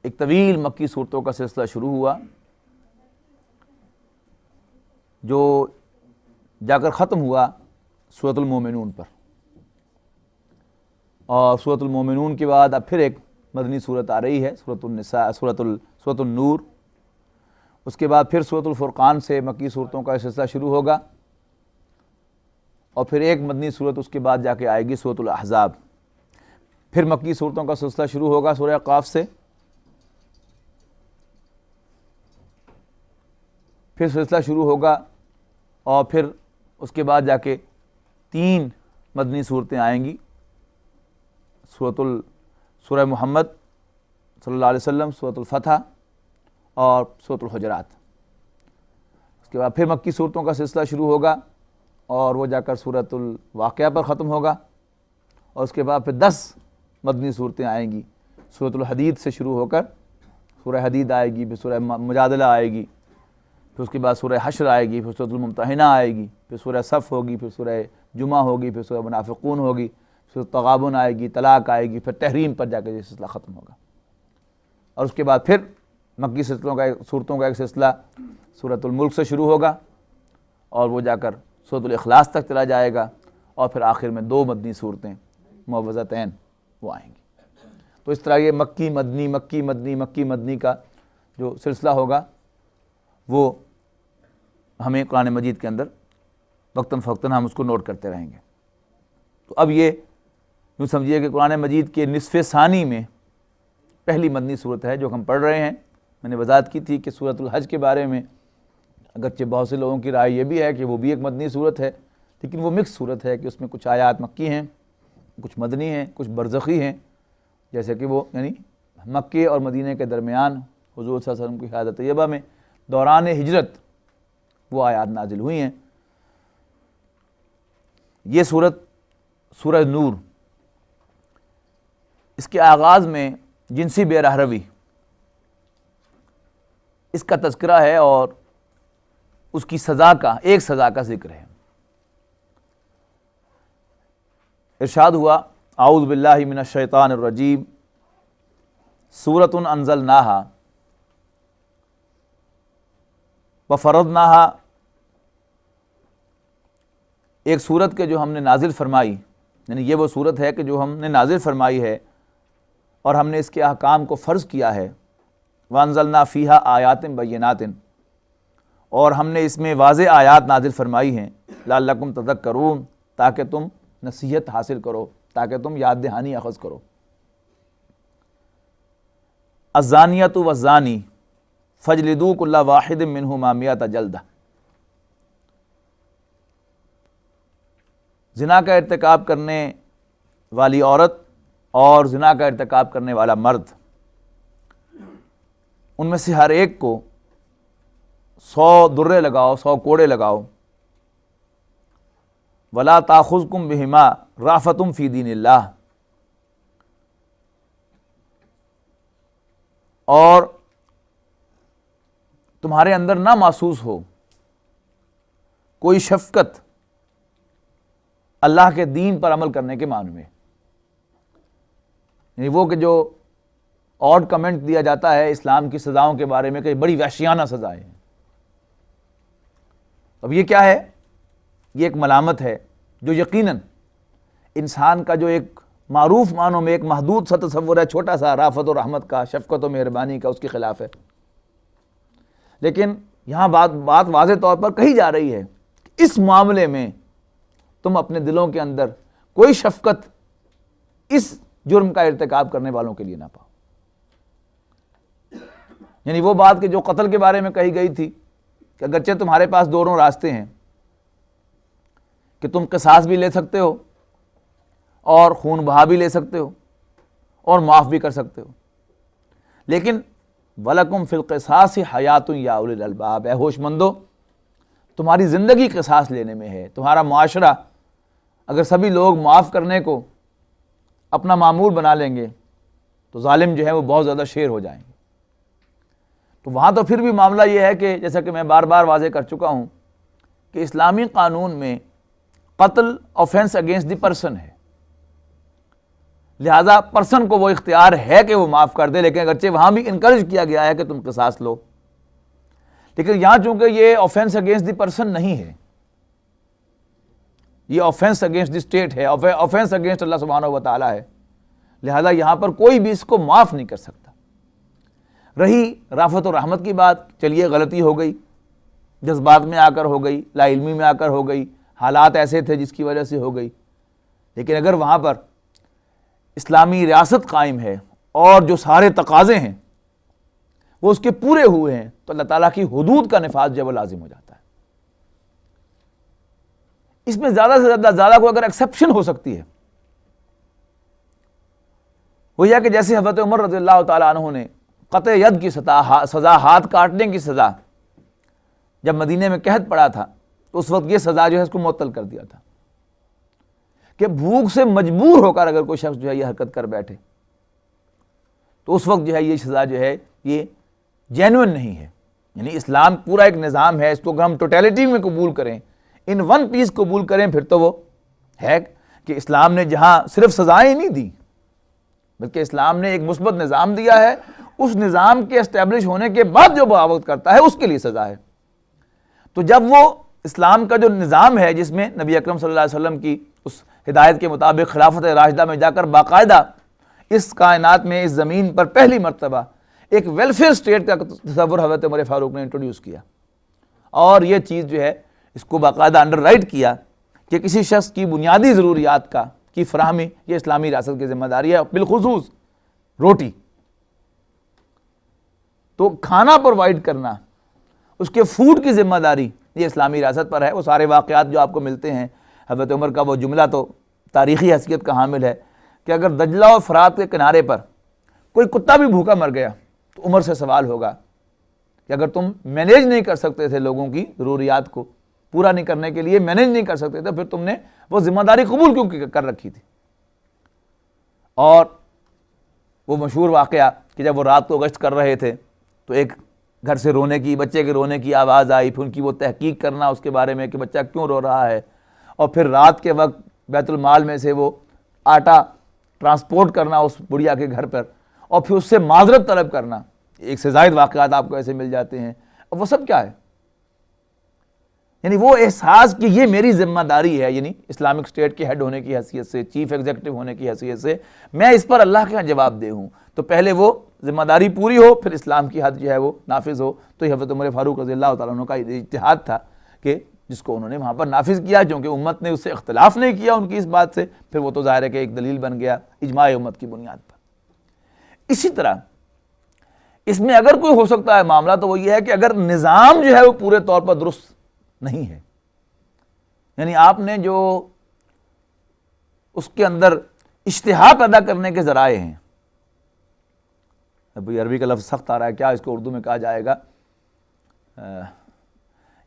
ایک طویل مکی صورتوں کا سلسلہ شروع ہوا، جو جا کر ختم ہوا سورۃ المومنون پر. اور سورۃ المومنون کے بعد اب پھر ایک مدنی صورت آ رہی ہے، سورۃ النساء، سورۃ النور. اس کے بعد پھر سورۃ الفرقان سے مکی صورتوں کا سلسلہ شروع ہوگا، اور پھر ایک مدنی صورت اس کے بعد جا کے آئے گی سورۃ الاحزاب. پھر مکی صورتوں کا سلسلہ شروع ہوگا سورہ قاف سے، پھر سلسلہ شروع ہوگا، اور پھر اس کے بعد جا کے 3 مدنی صورتیں آئیں گی، سورہ محمد صلی اللہ علیہ وسلم، سورۃ الفتح اور سورۃ الحجرات. اس کے بعد پھر مکی صورتوں کا سلسلہ شروع ہوگا، اور وہ جا کر سورۃ الواقعہ پر ختم ہوگا. اور اس کے بعد پھر 10 مدنی صورتیں آئیں گی، سورۃ الحدید سے شروع ہو کر سورہ حدید آئے گی، پھر سورہ مجادلہ آئے گی، پھر اس کے بعد سورہ حشر آئے گی، پھر سورۃ الممتحنہ آئے گی، پھر سورہ صف ہوگی، پھر سورہ جمعہ ہوگی، پھر سورہ منافقون ہوگی، پھر تغابن آئے گی، طلاق آئے گی، پھر تحریم پر جا کے یہ سلسلہ ختم ہوگا. اور اس کے بعد پھر مکی صورتوں کا ایک سلسلہ سورۃ الملک سے شروع ہوگا، اور وہ جا کر سورۃ الاخلاص تک چلا جائے گا، اور پھر آخر میں 2 مدنی صورتیں معوذتین وہ آئیں گی. تو اس طرح یہ مکی مدنی کا جو سلسلہ ہوگا وہ ہمیں قرآن مجید کے اندر وقتاً فوقتاً ہم اس کو نوٹ کرتے رہیں گے. تو اب یہ یوں سمجھیے کہ قرآن مجید کے نصف ثانی میں پہلی مدنی صورت ہے جو ہم پڑھ رہے ہیں. میں نے وضاحت کی تھی کہ سورۃ الحج کے بارے میں اگرچہ بہت سے لوگوں کی رائے یہ بھی ہے کہ وہ بھی ایک مدنی صورت ہے، لیکن وہ مکس صورت ہے کہ اس میں کچھ آیات مکی ہیں، کچھ مدنی ہیں، کچھ برزخی ہیں، جیسے کہ وہ یعنی مکے اور مدینہ کے درمیان حضور صلی اللہ علیہ وسلم کی حیات طیبہ میں دوران ہجرت وہ آیات نازل ہوئی ہیں۔ یہ صورت سورہ نور، اس کے آغاز میں جنسی بے رہروی اس کا تذکرہ ہے اور اس کی سزا کا ایک سزا کا ذکر ہے۔ ارشاد ہوا اعوذ باللہ من الشیطان الرجیم سورۃ انزلناہا وفرضناہا، ایک صورت کے جو ہم نے نازل فرمائی، یعنی یہ وہ صورت ہے کہ جو ہم نے نازل فرمائی ہے اور ہم نے اس کے احکام کو فرض کیا ہے۔ وانزلنا فیہا آیات بینات، اور ہم نے اس میں واضح آیات نازل فرمائی ہیں، لعلکم تذکرون، تاکہ تم نصیحت حاصل کرو، تاکہ تم یاد دہانی اخذ کرو۔ الزانیۃ والزانی فاجلدوا کل واحد منہما مئۃ جلدہ، زنا کا ارتکاب کرنے والی عورت اور زنا کا ارتکاب کرنے والا مرد، ان میں سے ہر ایک کو 100 درے لگاؤ، 100 کوڑے لگاؤ۔ ولا تاخذکم بہما رأفۃ فی دین اللہ، اور تمہارے اندر نہ محسوس ہو کوئی شفقت اللہ کے دین پر عمل کرنے کے معنی میں، یعنی وہ کہ جو آڈ کمنٹ دیا جاتا ہے اسلام کی سزاؤں کے بارے میں کہ بڑی وحشیانہ سزائیں ہیں۔ اب یہ کیا ہے؟ یہ ایک ملامت ہے جو یقیناً انسان کا جو ایک معروف معنوں میں ایک محدود سا تصور ہے، چھوٹا سا رافت و رحمت کا، شفقت و مہربانی کا، اس کے خلاف ہے۔ لیکن یہاں بات واضح طور پر کہی جا رہی ہے کہ اس معاملے میں تم اپنے دلوں کے اندر کوئی شفقت اس جرم کا ارتکاب کرنے والوں کے لیے نہ پاؤ۔ یعنی وہ بات کہ جو قتل کے بارے میں کہی گئی تھی کہ اگرچہ تمہارے پاس دونوں راستے ہیں کہ تم قصاص بھی لے سکتے ہو اور خون بہا بھی لے سکتے ہو اور معاف بھی کر سکتے ہو، لیکن وَلَكُمْ فِي الْقِصَاصِ حَيَاتٌ يَا أُولِي الْأَلْبَابِ، اے ہوش مندو، تمہاری زندگی قصاص لینے میں ہے۔ تمہارا معاشرہ اگر سبھی لوگ معاف کرنے کو اپنا معمول بنا لیں گے تو ظالم جو ہے وہ بہت زیادہ شیر ہو جائیں گے۔ تو وہاں تو پھر بھی معاملہ یہ ہے کہ جیسا کہ میں بار بار واضح کر چکا ہوں کہ اسلامی قانون میں قتل آفینس اگینسٹ دی پرسن ہے، لہذا پرسن کو وہ اختیار ہے کہ وہ معاف کر دے، لیکن اگرچہ وہاں بھی انکریج کیا گیا ہے کہ تم قصاص لو، لیکن یہاں چونکہ یہ آفینس اگینسٹ دی پرسن نہیں ہے، یہ آفینس اگینسٹ دی اسٹیٹ ہے، آفینس اگینسٹ اللہ سبحانہ و تعالیٰ ہے، لہذا یہاں پر کوئی بھی اس کو معاف نہیں کر سکتا۔ رہی رافت و رحمت کی بات، چلیے غلطی ہو گئی، جذبات میں آ کر ہو گئی، لا علمی میں آ کر ہو گئی، حالات ایسے تھے جس کی وجہ سے ہو گئی، لیکن اگر وہاں پر اسلامی ریاست قائم ہے اور جو سارے تقاضے ہیں وہ اس کے پورے ہوئے ہیں تو اللہ تعالیٰ کی حدود کا نفاذ جو ہے وہ لازم ہو جاتا ہے۔ اس میں زیادہ سے زیادہ کو اگر ایکسیپشن ہو سکتی ہے وہ یہ کہ جیسے حضرت عمر رضی اللہ تعالیٰ عنہ نے قطع ید کی سزا، ہاتھ کاٹنے کی سزا جب مدینے میں قحط پڑا تھا تو اس وقت یہ سزا جو ہے اس کو معطل کر دیا تھا کہ بھوک سے مجبور ہو کر اگر کوئی شخص جو ہے یہ حرکت کر بیٹھے تو اس وقت جو ہے یہ سزا جو ہے یہ جینوئن نہیں ہے۔ یعنی اسلام پورا ایک نظام ہے، اس کو اگر ہم ٹوٹیلٹی میں قبول کریں، ان ون پیس قبول کریں، پھر تو وہ ہے کہ اسلام نے جہاں صرف سزائیں نہیں دی بلکہ اسلام نے ایک مثبت نظام دیا ہے، اس نظام کے اسٹیبلش ہونے کے بعد جو بغاوت کرتا ہے اس کے لیے سزا ہے۔ تو جب وہ اسلام کا جو نظام ہے جس میں نبی اکرم صلی اللہ علیہ وسلم کی اس ہدایت کے مطابق خلافت راشدہ میں جا کر باقاعدہ اس کائنات میں اس زمین پر پہلی مرتبہ ایک ویلفیئر اسٹیٹ کا تصور حضرت عمر فاروق نے انٹروڈیوس کیا، اور یہ چیز جو ہے اس کو باقاعدہ انڈر رائٹ کیا کہ کسی شخص کی بنیادی ضروریات کی فراہمی یہ اسلامی ریاست کی ذمہ داری ہے، بالخصوص روٹی۔ تو کھانا پرووائڈ کرنا اس کے فوڈ کی ذمہ داری یہ اسلامی ریاست پر ہے۔ وہ سارے واقعات جو آپ کو ملتے ہیں، حضرت عمر کا وہ جملہ تو تاریخی حیثیت کا حامل ہے کہ اگر دجلہ اور فرات کے کنارے پر کوئی کتا بھی بھوکا مر گیا تو عمر سے سوال ہوگا کہ اگر تم مینیج نہیں کر سکتے تھے لوگوں کی ضروریات کو پورا نہیں کرنے کے لیے مینیج نہیں کر سکتے تھے، پھر تم نے وہ ذمہ داری قبول کیوں کر رکھی تھی؟ اور وہ مشہور واقعہ کہ جب وہ رات کو گشت کر رہے تھے تو ایک گھر سے رونے کی، بچے کے رونے کی آواز آئی، پھر ان کی وہ تحقیق کرنا اس کے بارے میں کہ بچہ کیوں رو رہا ہے، اور پھر رات کے وقت بیت المال میں سے وہ آٹا ٹرانسپورٹ کرنا اس بڑھیا کے گھر پر، اور پھر اس سے معذرت طلب کرنا۔ ایک سے زائد واقعات آپ کو ایسے مل جاتے ہیں۔ اب وہ سب کیا ہے؟ یعنی وہ احساس کہ یہ میری ذمہ داری ہے، یعنی اسلامک اسٹیٹ کے ہیڈ ہونے کی حیثیت سے، چیف ایگزیکٹو ہونے کی حیثیت سے میں اس پر اللہ کے ہاں جواب دہ ہوں، تو پہلے وہ ذمہ داری پوری ہو، پھر اسلام کی حد جو ہے وہ نافذ ہو۔ تو یہ حضرت عمر فاروق رضی اللہ تعالیٰ عنہ کا اجتہاد تھا کہ جس کو انہوں نے وہاں پر نافذ کیا، چونکہ امت نے اس سے اختلاف نہیں کیا ان کی اس بات سے، پھر وہ تو ظاہر ہے کہ ایک دلیل بن گیا اجماع امت کی بنیاد پر۔ اسی طرح اس میں اگر کوئی ہو سکتا ہے معاملہ تو وہ یہ ہے کہ اگر نظام جو ہے وہ پورے طور پر درست نہیں ہے، یعنی آپ نے جو اس کے اندر اشتہا پیدا کرنے کے ذرائع ہیں، ابھی عربی کا لفظ سخت آ رہا ہے، کیا اس کو اردو میں کہا جائے گا،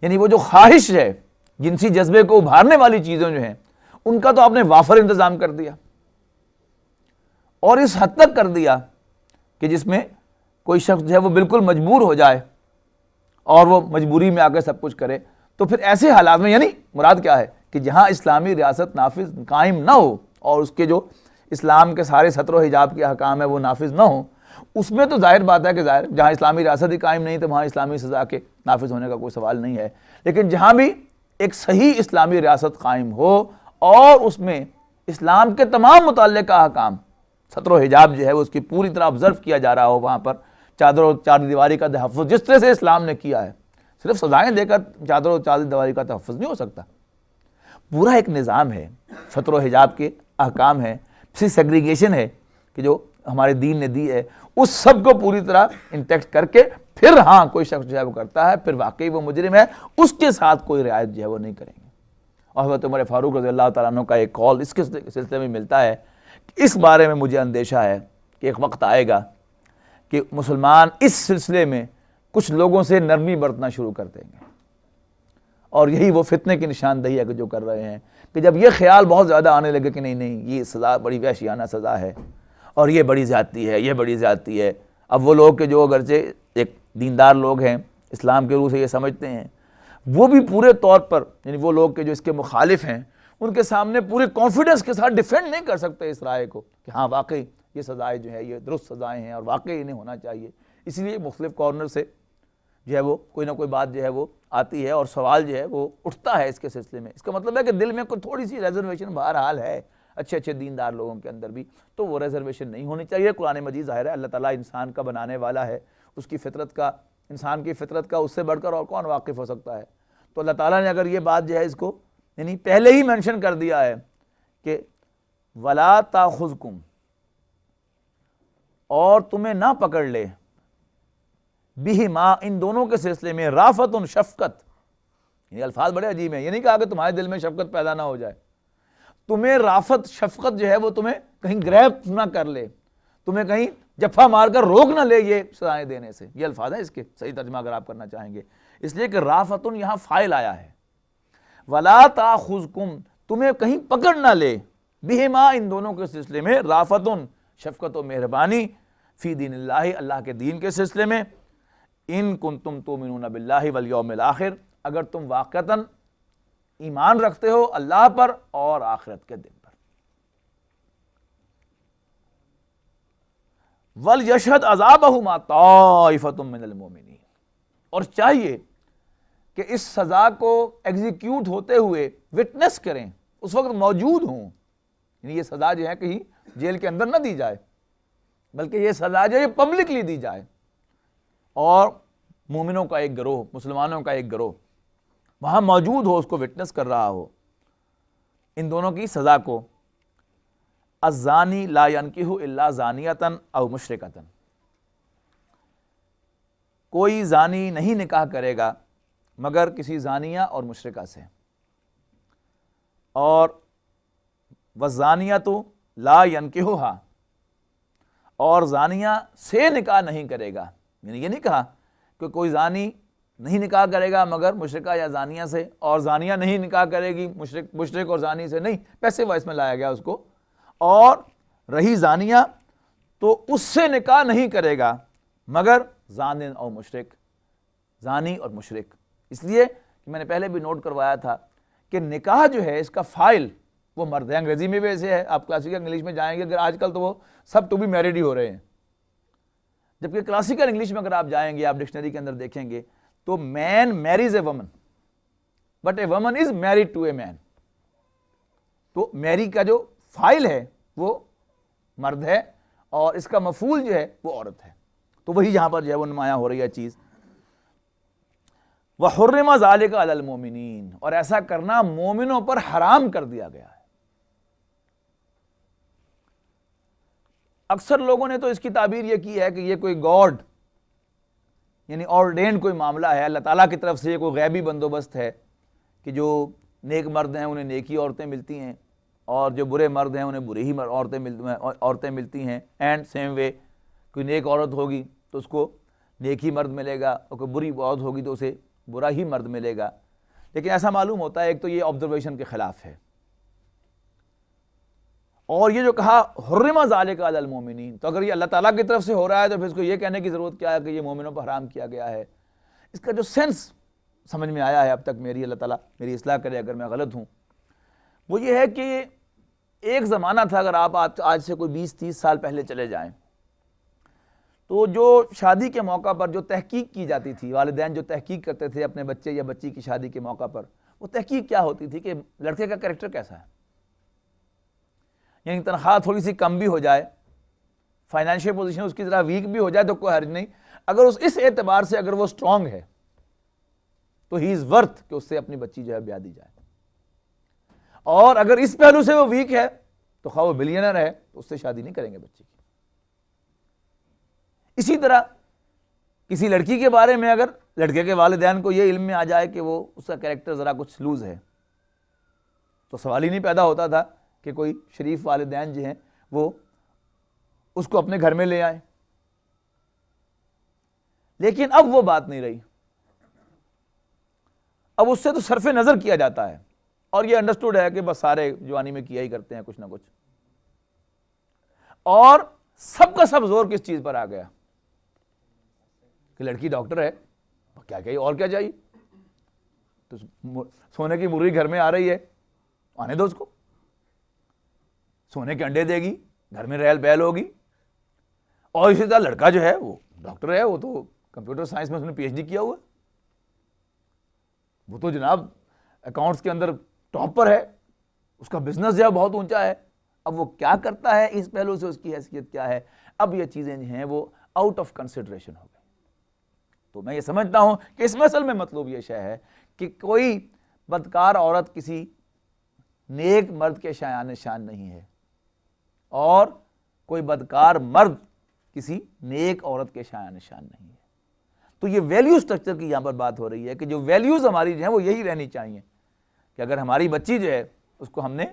یعنی وہ جو خواہش ہے، جنسی جذبے کو ابھارنے والی چیزیں جو ہیں ان کا تو آپ نے وافر انتظام کر دیا، اور اس حد تک کر دیا کہ جس میں کوئی شخص جو ہے وہ بالکل مجبور ہو جائے اور وہ مجبوری میں آ کے سب کچھ کرے، تو پھر ایسے حالات میں یعنی مراد کیا ہے کہ جہاں اسلامی ریاست نافذ قائم نہ ہو اور اس کے جو اسلام کے سارے سطر و حجاب کے احکام ہے وہ نافذ نہ ہوں، اس میں تو ظاہر بات ہے کہ جہاں اسلامی ریاست ہی قائم نہیں تو وہاں اسلامی سزا کے نافذ ہونے کا کوئی سوال نہیں ہے، لیکن جہاں بھی ایک صحیح اسلامی ریاست قائم ہو اور اس میں اسلام کے تمام متعلقہ احکام، سطر و حجاب جو ہے وہ اس کی پوری طرح آبزرو کیا جا رہا ہو، وہاں پر چادر و چار دیواری کا تحفظ جس طرح سے اسلام نے کیا ہے، صرف سزائیں دے کر چادر و چار دیواری کا تحفظ نہیں ہو سکتا، پورا ایک نظام ہے، سطر و حجاب کے احکام ہے، سیگریگیشن ہے کہ جو ہمارے دین نے دی ہے، اس سب کو پوری طرح انٹیکٹ کر کے پھر ہاں کوئی شخص جو ہے وہ کرتا ہے، پھر واقعی وہ مجرم ہے، اس کے ساتھ کوئی رعایت جو ہے وہ نہیں کریں گے۔ اور حضرت عمر فاروق رضی اللہ تعالیٰ عنہ کا ایک قول اس کے سلسلے میں ملتا ہے کہ اس بارے میں مجھے اندیشہ ہے کہ ایک وقت آئے گا کہ مسلمان اس سلسلے میں کچھ لوگوں سے نرمی برتنا شروع کر دیں گے، اور یہی وہ فتنے کی نشاندہی ہے کہ جو کر رہے ہیں کہ جب یہ خیال بہت زیادہ آنے لگے کہ نہیں یہ سزا بڑی وحشیانہ سزا ہے اور یہ بڑی زیادتی ہے، یہ بڑی زیادتی ہے، اب وہ لوگ کہ جو اگرچہ ایک دیندار لوگ ہیں، اسلام کے روح سے یہ سمجھتے ہیں، وہ بھی پورے طور پر یعنی وہ لوگ کہ جو اس کے مخالف ہیں ان کے سامنے پورے کانفیڈنس کے ساتھ ڈیفینڈ نہیں کر سکتے اس رائے کو کہ ہاں واقعی یہ سزائیں جو ہے یہ درست سزائیں ہیں اور واقعی انہیں ہونا چاہیے۔ اس لیے مختلف کارنر سے جو ہے وہ کوئی نہ کوئی بات جو ہے وہ آتی ہے اور سوال جو ہے وہ اٹھتا ہے اس کے سلسلے میں۔ اس کا مطلب ہے کہ دل میں کوئی تھوڑی سی ریزرویشن بہرحال ہے اچھے دیندار لوگوں کے اندر بھی، تو وہ ریزرویشن نہیں ہونی چاہیے۔ قرآن مجید ظاہر ہے اللہ تعالیٰ انسان کا بنانے والا ہے، اس کی فطرت کا، انسان کی فطرت کا اس سے بڑھ کر اور کون واقف ہو سکتا ہے؟ تو اللہ تعالیٰ نے اگر یہ بات جو ہے اس کو یعنی پہلے ہی مینشن کر دیا ہے کہ وَلَا تَأْخُذْكُمْ، اور تمہیں نہ پکڑ لے، بِهِمَا، ان دونوں کے سلسلے میں، رافت شفقت، یہ الفاظ بڑے عجیب ہیں، یہ نہیں کہا کہ تمہارے دل میں شفقت پیدا نہ ہو جائے، تمہیں رافت شفقت جو ہے وہ تمہیں کہیں گریب نہ کر لے، تمہیں کہیں جفا مار کر روک نہ لے یہ سزائیں دینے سے۔ یہ الفاظ ہیں اس کے صحیح ترجمہ اگر آپ کرنا چاہیں گے، اس لیے کہ رافتن یہاں فاعل آیا ہے، وَلَا تَأْخُذْكُمْ، تمہیں کہیں پکڑ نہ لے، بِهِمَا، ان دونوں کے سلسلے میں، رافتن شفقت و مہربانی، فی دین اللہ، اللہ کے دین کے سلسلے میں، ان کنتم تؤمنون باللہ والیوم الآخر، اگر تم واقعتاً ایمان رکھتے ہو اللہ پر اور آخرت کے دن پر۔ وَلْيَشْهَدْ عَذَابَهُمَا طَائِفَةٌ مِّنَ الْمُؤْمِنِينَ، اور چاہیے کہ اس سزا کو ایگزیکیوٹ ہوتے ہوئے وٹنس کریں، اس وقت موجود ہوں، یعنی یہ سزا جو ہے کہیں جیل کے اندر نہ دی جائے بلکہ یہ سزا جو ہے پبلکلی دی جائے، اور مومنوں کا ایک گروہ، مسلمانوں کا ایک گروہ وہاں موجود ہو، اس کو وٹنس کر رہا ہو ان دونوں کی سزا کو۔ الزانی لا ينکح الا زانیۃ او مشرکۃ، کوئی زانی نہیں نکاح کرے گا مگر کسی زانیہ اور مشرکہ سے، اور والزانیۃ لا ینکحھا، اور زانیہ سے نکاح نہیں کرے گا، یعنی یہ نہیں کہا کہ کوئی زانی نہیں نکاح کرے گا مگر مشرکہ یا زانیہ سے، اور زانیہ نہیں نکاح کرے گی مشرک اور زانی سے، نہیں، پیسے وائس میں لایا گیا اس کو. اور رہی زانیہ تو اس سے نکاح نہیں کرے گا مگر زانن اور مشرک، زانی اور مشرک. اس لیے کہ میں نے پہلے بھی نوٹ کروایا تھا کہ نکاح جو ہے اس کا فائل وہ مرد ہے. انگریزی میں بھی ایسے ہے، آپ کلاسیکل انگلش میں جائیں گے اگر آج کل تو وہ سب ٹو بی میرڈ ہی ہو رہے ہیں، جبکہ کلاسیکل انگلش میں اگر آپ جائیں گے، آپ ڈکشنری کے اندر دیکھیں گے تو man marries a woman but a woman is married to a man. تو میری کا جو فائل ہے وہ مرد ہے اور اس کا مفعول جو ہے وہ عورت ہے. تو وہی یہاں پر جو ہے وہ نمایاں ہو رہی ہے چیز. وَحُرِّمَ ذَلِكَ عَلَى الْمُؤْمِنِينَ، اور ایسا کرنا مومنوں پر حرام کر دیا گیا ہے. اکثر لوگوں نے تو اس کی تعبیر یہ کی ہے کہ یہ کوئی گاڈ یعنی آرڈینڈ کوئی معاملہ ہے، اللہ تعالیٰ کی طرف سے یہ کوئی غیبی بندوبست ہے کہ جو نیک مرد ہیں انہیں نیکی عورتیں ملتی ہیں اور جو برے مرد ہیں انہیں بری ہی عورتیں ملتی ہیں. اینڈ سیم وے کوئی نیک عورت ہوگی تو اس کو نیک ہی مرد ملے گا اور کوئی بری عورت ہوگی تو اسے برا ہی مرد ملے گا. لیکن ایسا معلوم ہوتا ہے ایک تو یہ آبزرویشن کے خلاف ہے، اور یہ جو کہا حرم ذالک علی المومنین، تو اگر یہ اللہ تعالیٰ کی طرف سے ہو رہا ہے تو پھر اس کو یہ کہنے کی ضرورت کیا ہے کہ یہ مومنوں پر حرام کیا گیا ہے. اس کا جو سینس سمجھ میں آیا ہے اب تک میری، اللہ تعالیٰ میری اصلاح کرے اگر میں غلط ہوں، وہ یہ ہے کہ ایک زمانہ تھا، اگر آپ آج سے کوئی 20-30 سال پہلے چلے جائیں تو جو شادی کے موقع پر جو تحقیق کی جاتی تھی، والدین جو تحقیق کرتے تھے اپنے بچے یا بچی کی شادی کے موقع پر، وہ تحقیق کیا ہوتی تھی کہ لڑکے کا کریکٹر کیسا ہے. یعنی تنخواہ تھوڑی سی کم بھی ہو جائے، فائنینشیل پوزیشن اس کی ذرا ویک بھی ہو جائے تو کوئی حرج نہیں، اگر اس اعتبار سے اگر وہ اسٹرانگ ہے تو ہی از ورتھ کہ اس سے اپنی بچی جو ہے بیاہ دی جائے. اور اگر اس پہلو سے وہ ویک ہے تو خواہ وہ بلینر ہے تو اس سے شادی نہیں کریں گے بچی کی. اسی طرح کسی لڑکی کے بارے میں اگر لڑکے کے والدین کو یہ علم میں آ جائے کہ وہ اس کا کریکٹر ذرا کچھ لوز ہے تو سوال ہی نہیں پیدا ہوتا تھا کہ کوئی شریف والدین جو ہیں وہ اس کو اپنے گھر میں لے آئیں. لیکن اب وہ بات نہیں رہی، اب اس سے تو صرف نظر کیا جاتا ہے اور یہ انڈرسٹوڈ ہے کہ بس سارے جوانی میں کیا ہی کرتے ہیں کچھ نہ کچھ. اور سب کا سب زور کس چیز پر آ گیا کہ لڑکی ڈاکٹر ہے، کیا کہیے اور کیا چاہیے، تو سونے کی مرغی گھر میں آ رہی ہے، آنے دو اس کو، سونے کے انڈے دے گی، گھر میں ریل بیل ہوگی. اور اسی طرح لڑکا جو ہے وہ ڈاکٹر ہے، وہ تو کمپیوٹر سائنس میں اس نے PhD کیا ہوا ہے، وہ تو جناب اکاؤنٹس کے اندر ٹاپ پر ہے، اس کا بزنس جو ہے بہت اونچا ہے. اب وہ کیا کرتا ہے اس پہلو سے اس کی حیثیت کیا ہے، اب یہ چیزیں جو ہیں وہ آؤٹ آف کنسیڈریشن ہو گئی. تو میں یہ سمجھتا ہوں کہ اس مسئلے میں مطلوب یہ شے ہے کہ کوئی بدکار عورت کسی نیک مرد کے شایان شان نہیں ہے اور کوئی بدکار مرد کسی نیک عورت کے شایان شان نہیں ہے. تو یہ ویلیو سٹرکچر کی یہاں پر بات ہو رہی ہے کہ جو ویلیوز ہماری جو ہیں وہ یہی رہنی چاہیے کہ اگر ہماری بچی جو ہے اس کو ہم نے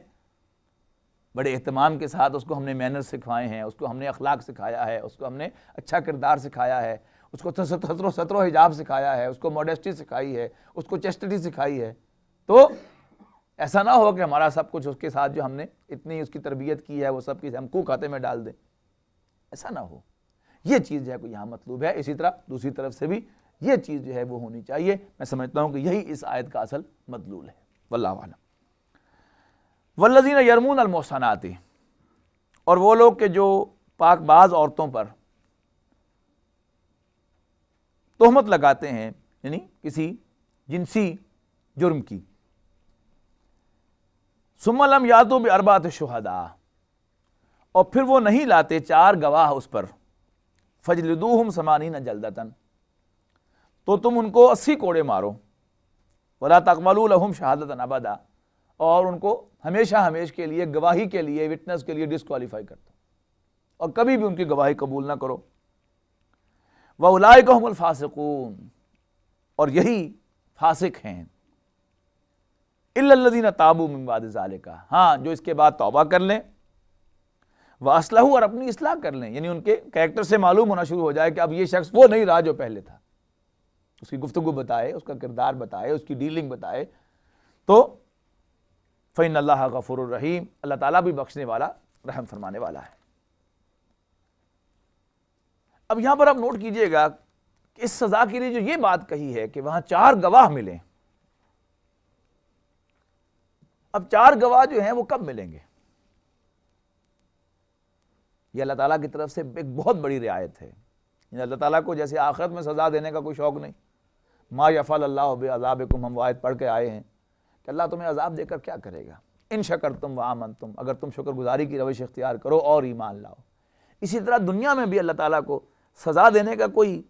بڑے اہتمام کے ساتھ اس کو ہم نے مینر سکھائے ہیں، اس کو ہم نے اخلاق سکھایا ہے، اس کو ہم نے اچھا کردار سکھایا ہے، اس کو ستر و حجاب سکھایا ہے، اس کو موڈیسٹی سکھائی ہے، اس کو چیسٹٹی سکھائی ہے، تو ایسا نہ ہو کہ ہمارا سب کچھ اس کے ساتھ جو ہم نے اتنی اس کی تربیت کی ہے وہ سب کی ہم کو کھاتے میں ڈال دیں، ایسا نہ ہو. یہ چیز جو ہے کوئی یہاں مطلوب ہے. اسی طرح دوسری طرف سے بھی یہ چیز جو ہے وہ ہونی چاہیے. میں سمجھتا ہوں کہ یہی اس آیت کا اصل مدلول ہے. واللہ اعلم. والذین یرمون المحصنات، اور وہ لوگ کہ جو پاک باز عورتوں پر تہمت لگاتے ہیں، یعنی کسی جنسی جرم کی، ثم لم یاتوا باربعۃ شہداء، اور پھر وہ نہیں لاتے 4 گواہ اس پر، فجلدوہم 80 جلدۃ، تو تم ان کو 80 کوڑے مارو، ولا تقبلوا لہم شہادۃ ابدا، اور ان کو ہمیشہ ہمیش کے لیے گواہی کے لیے وٹنس کے لیے ڈسکوالیفائی کرتا اور کبھی بھی ان کی گواہی قبول نہ کرو. وَأُولَٰئِكَ هُمُ الْفَاسِقُونَ، اور یہی فاسق ہیں. إِلَّا الَّذِينَ تَابُوا مِن بَعْدِ ذَلِكَ، ہاں جو اس کے بعد توبہ کر لیں، وَأَصْلَحُوا، اور اپنی اصلاح کر لیں، یعنی ان کے کریکٹر سے معلوم ہونا شروع ہو جائے کہ اب یہ شخص وہ نہیں رہا جو پہلے تھا. اس کی گفتگو بتائے، اس کا کردار بتائے، اس کی ڈیلنگ بتائے، تو فَإِنَّ اللَّهَ غَفُورٌ رَحِيمٌ، اللہ تعالیٰ بھی بخشنے والا، رحم فرمانے والا ہے. اب یہاں پر آپ نوٹ کیجئے گا کہ اس سزا کے لیے جو یہ بات کہی ہے کہ وہاں 4 گواہ ملیں، اب 4 گواہ جو ہیں وہ کب ملیں گے؟ یہ اللہ تعالیٰ کی طرف سے ایک بہت بڑی رعایت ہے. یعنی اللہ تعالیٰ کو جیسے آخرت میں سزا دینے کا کوئی شوق نہیں. ما یفعل اللہ بعذابکم، ہم وہ آیت پڑھ کے آئے ہیں کہ اللہ تمہیں عذاب دے کر کیا کرے گا. ان شکرتم وآمنتم، اگر تم شکر گزاری کی روش اختیار کرو اور ایمان لاؤ. اسی طرح دنیا میں بھی اللہ تعالیٰ کو سزا دینے کا کوئی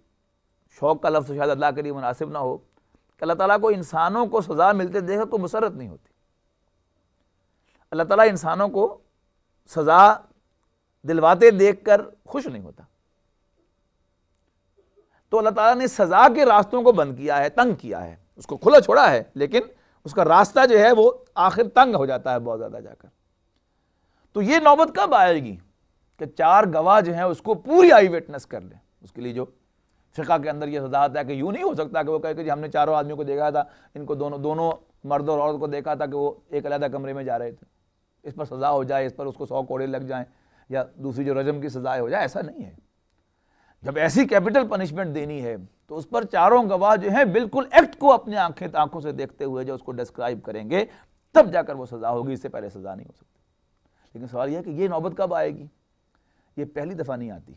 شوق کا لفظ شاید اللہ کے لیے مناسب نہ ہو کہ اللہ تعالیٰ کو انسانوں کو سزا ملتے دیکھ کر کوئی مسرت نہیں ہوتی. اللہ تعالیٰ انسانوں کو سزا دلواتے دیکھ کر خوش نہیں ہوتا. تو اللہ تعالیٰ نے سزا کے راستوں کو بند کیا ہے، تنگ کیا ہے. اس کو کھلا چھوڑا ہے لیکن اس کا راستہ جو ہے وہ آخر تنگ ہو جاتا ہے بہت زیادہ جا کر. تو یہ نوبت کب آئے گی کہ 4 گواہ جو ہیں اس کو پوری آئی وٹنس کر لیں. اس کے لیے جو فقہ کے اندر یہ وضاحت ہے کہ یوں نہیں ہو سکتا کہ وہ کہے کہ جی ہم نے 4 آدمیوں کو دیکھا تھا، ان کو دونوں مرد اور عورت کو دیکھا تھا کہ وہ ایک علیحدہ کمرے میں جا رہے تھے، اس پر سزا ہو جائے، اس پر اس کو 100 کوڑے لگ جائیں یا دوسری جو رجم کی سزائے ہو جائے. ایسا نہیں ہے. جب ایسی کیپٹل پنشمنٹ دینی ہے تو اس پر 4 گواہ جو ہیں بالکل ایکٹ کو اپنے آنکھوں سے دیکھتے ہوئے جو اس کو ڈسکرائب کریں گے تب جا کر وہ سزا ہوگی، اس سے پہلے سزا نہیں ہو سکتی. لیکن سوال یہ ہے کہ یہ نوبت کب آئے گی؟ یہ پہلی دفعہ نہیں آتی.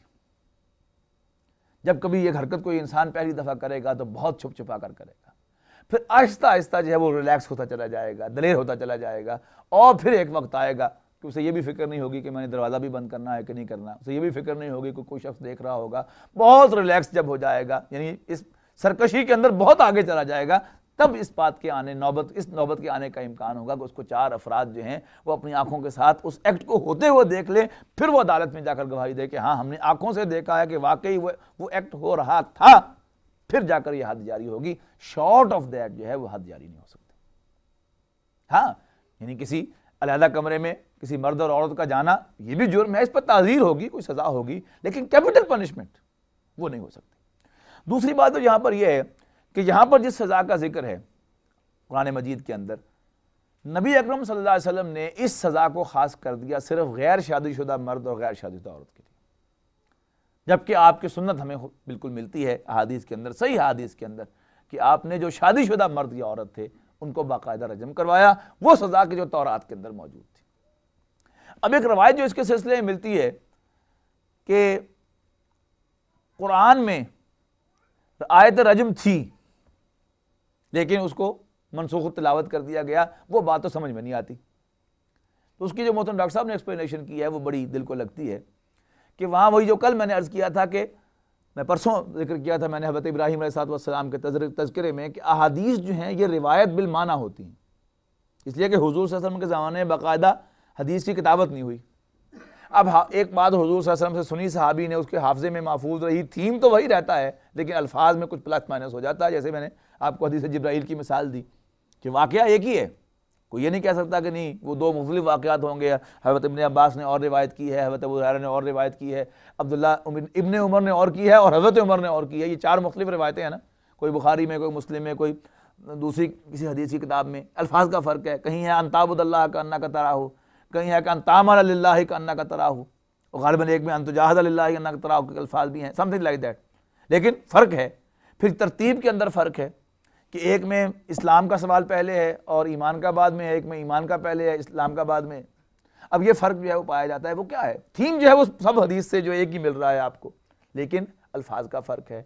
جب کبھی یہ حرکت کوئی انسان پہلی دفعہ کرے گا تو بہت چھپ چھپا کر کرے گا، پھر آہستہ آہستہ جو ہے وہ ریلیکس ہوتا چلا جائے گا، دلیر ہوتا چلا جائے گا، اور پھر ایک وقت آئے گا کہ اسے یہ بھی فکر نہیں ہوگی کہ میں نے دروازہ بھی بند کرنا ہے کہ نہیں کرنا، اسے یہ بھی فکر نہیں ہوگی کہ کوئی شخص دیکھ رہا ہوگا. بہت ریلیکس جب ہو جائے گا، یعنی اس سرکشی کے اندر بہت آگے چلا جائے گا، تب اس نوبت کے آنے کا امکان ہوگا کہ اس کو 4 افراد جو ہیں وہ اپنی آنکھوں کے ساتھ اس ایکٹ کو ہوتے ہوئے دیکھ لیں، پھر وہ عدالت میں جا کر گواہی دے کہ ہاں ہم نے آنکھوں سے دیکھا ہے کہ واقعی وہ ایکٹ ہو رہا تھا. پھر جا کر یہ حد جاری ہوگی. شارٹ آف دیٹ جو ہے وہ حد جاری نہیں ہو سکتی. ہاں یعنی کسی علیحدہ کمرے میں کسی مرد اور عورت کا جانا یہ بھی جرم ہے، اس پر تعزیر ہوگی، کوئی سزا ہوگی، لیکن کیپٹل پنشمنٹ وہ نہیں ہو سکتی. دوسری بات تو یہاں پر یہ ہے کہ یہاں پر جس سزا کا ذکر ہے قرآن مجید کے اندر، نبی اکرم صلی اللہ علیہ وسلم نے اس سزا کو خاص کر دیا صرف غیر شادی شدہ مرد اور غیر شادی شدہ عورت کے لیے، جبکہ آپ کی سنت ہمیں بالکل ملتی ہے احادیث کے اندر، صحیح احادیث کے اندر، کہ آپ نے جو شادی شدہ مرد یا عورت تھے ان کو باقاعدہ رجم کروایا، وہ سزا کی جو تورات کے اندر موجود تھی. اب ایک روایت جو اس کے سلسلے میں ملتی ہے کہ قرآن میں آیت رجم تھی لیکن اس کو منسوخ تلاوت کر دیا گیا، وہ بات تو سمجھ میں نہیں آتی. تو اس کی جو محترم ڈاکٹر صاحب نے ایکسپلینیشن کی ہے وہ بڑی دل کو لگتی ہے کہ وہاں وہی جو کل میں نے عرض کیا تھا کہ میں پرسوں ذکر کیا تھا میں نے حضرت ابراہیم علیہ السلام کے تذکرے میں کہ احادیث جو ہیں یہ روایت بالمعنی ہوتی ہیں، اس لیے کہ حضور صلی اللہ علیہ وسلم کے زمانے میں باقاعدہ حدیث کی کتابت نہیں ہوئی. اب ایک بات حضور صلی اللہ علیہ وسلم سے سنی، صحابی نے، اس کے حافظے میں محفوظ رہی، تھیم تو وہی رہتا ہے لیکن الفاظ میں کچھ پلس مائنس ہو جاتا ہے. جیسے میں نے آپ کو حدیث جبرائیل کی مثال دی کہ واقعہ ایک ہی ہے، کوئی یہ نہیں کہہ سکتا کہ نہیں وہ 2 مختلف واقعات ہوں گے. حضرت ابن عباس نے اور روایت کی ہے، حضرت ابو ہریرہ نے اور روایت کی ہے، عبداللہ ابن عمر نے اور کی ہے، اور حضرت عمر نے اور کی ہے. یہ 4 مختلف روایتیں ہیں نا، کوئی بخاری میں، کوئی مسلم میں، کوئی دوسری کسی حدیث کی کتاب میں. الفاظ کا فرق ہے، کہیں ہے ان تعبد اللہ کانک تراہ، کہیں ہے کہ ان تعمل للہ کانک تراہ، اور غالباً ایک میں ان تجاہد للہ کانک تراہ کے الفاظ بھی ہیں، سم تھنگ لائک دیٹ. لیکن فرق ہے، پھر ترتیب کے اندر فرق ہے کہ ایک میں اسلام کا سوال پہلے ہے اور ایمان کا بعد میں ہے، ایک میں ایمان کا پہلے ہے اسلام کا بعد میں. اب یہ فرق جو ہے وہ پایا جاتا ہے. وہ کیا ہے؟ تھیم جو ہے وہ سب حدیث سے جو ایک ہی مل رہا ہے آپ کو، لیکن الفاظ کا فرق ہے.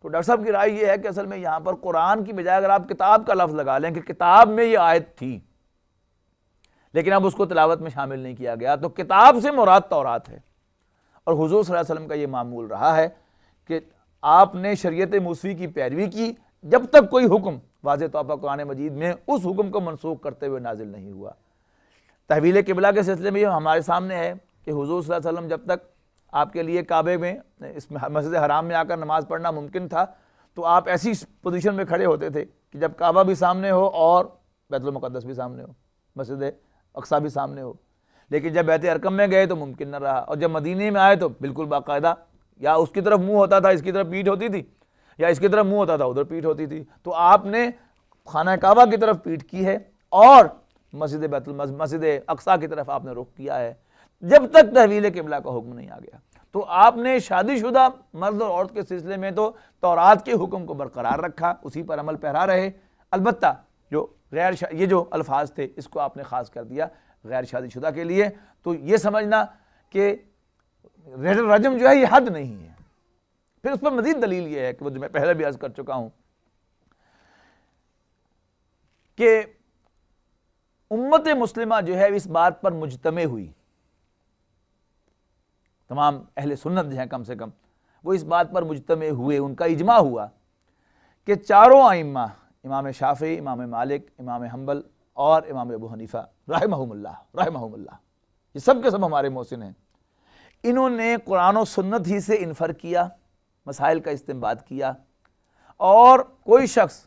تو ڈاکٹر صاحب کی رائے یہ ہے کہ اصل میں یہاں پر قرآن کی بجائے اگر آپ کتاب کا لفظ لگا لیں کہ کتاب میں یہ آیت تھی لیکن اب اس کو تلاوت میں شامل نہیں کیا گیا، تو کتاب سے مراد تورات ہے. اور حضور صلی اللہ علیہ وسلم کا یہ معمول رہا ہے کہ آپ نے شریعت موسوی کی پیروی کی جب تک کوئی حکم واضح طور پر قرآن مجید میں اس حکم کو منسوخ کرتے ہوئے نازل نہیں ہوا. تحویل قبلہ کے سلسلے میں یہ ہمارے سامنے ہے کہ حضور صلی اللہ علیہ وسلم جب تک آپ کے لیے کعبے میں اس مسجد حرام میں آ کر نماز پڑھنا ممکن تھا تو آپ ایسی پوزیشن میں کھڑے ہوتے تھے کہ جب کعبہ بھی سامنے ہو اور بیت المقدس بھی سامنے ہو، مسجد اقصیٰ بھی سامنے ہو. لیکن جب بیت ارقم میں گئے تو ممکن نہ رہا، اور جب مدینے میں آئے تو بالکل باقاعدہ یا اس کی طرف منہ ہوتا تھا، اس کی طرف پیٹھ ہوتی تھی، یا اس کی طرف منہ ہوتا تھا ادھر پیٹھ ہوتی تھی. تو آپ نے خانہ کعبہ کی طرف پیٹھ کی ہے اور مسجد اقصیٰ کی طرف آپ نے رخ کیا ہے جب تک تحویل قبلہ کا حکم نہیں آ گیا. تو آپ نے شادی شدہ مرد اور عورت کے سلسلے میں تو تورات کے حکم کو برقرار رکھا، اسی پر عمل پیرا رہے. البتہ جو یہ جو الفاظ تھے اس کو آپ نے خاص کر دیا غیر شادی شدہ کے لیے. تو یہ سمجھنا کہ رجم جو ہے یہ حد نہیں ہے. پھر اس پر مزید دلیل یہ ہے کہ وہ جو میں پہلے بھی عرض کر چکا ہوں کہ امت مسلمہ جو ہے اس بات پر مجتمع ہوئی، تمام اہل سنت جو ہیں کم سے کم وہ اس بات پر مجتمع ہوئے، ان کا اجماع ہوا کہ چاروں ائمہ امام شافعی، امام مالک، امام حنبل اور امام ابو حنیفہ رحمہم اللہ یہ سب کے سب ہمارے محسن ہیں، انہوں نے قرآن و سنت ہی سے انفر کیا، مسائل کا استنباط کیا. اور کوئی شخص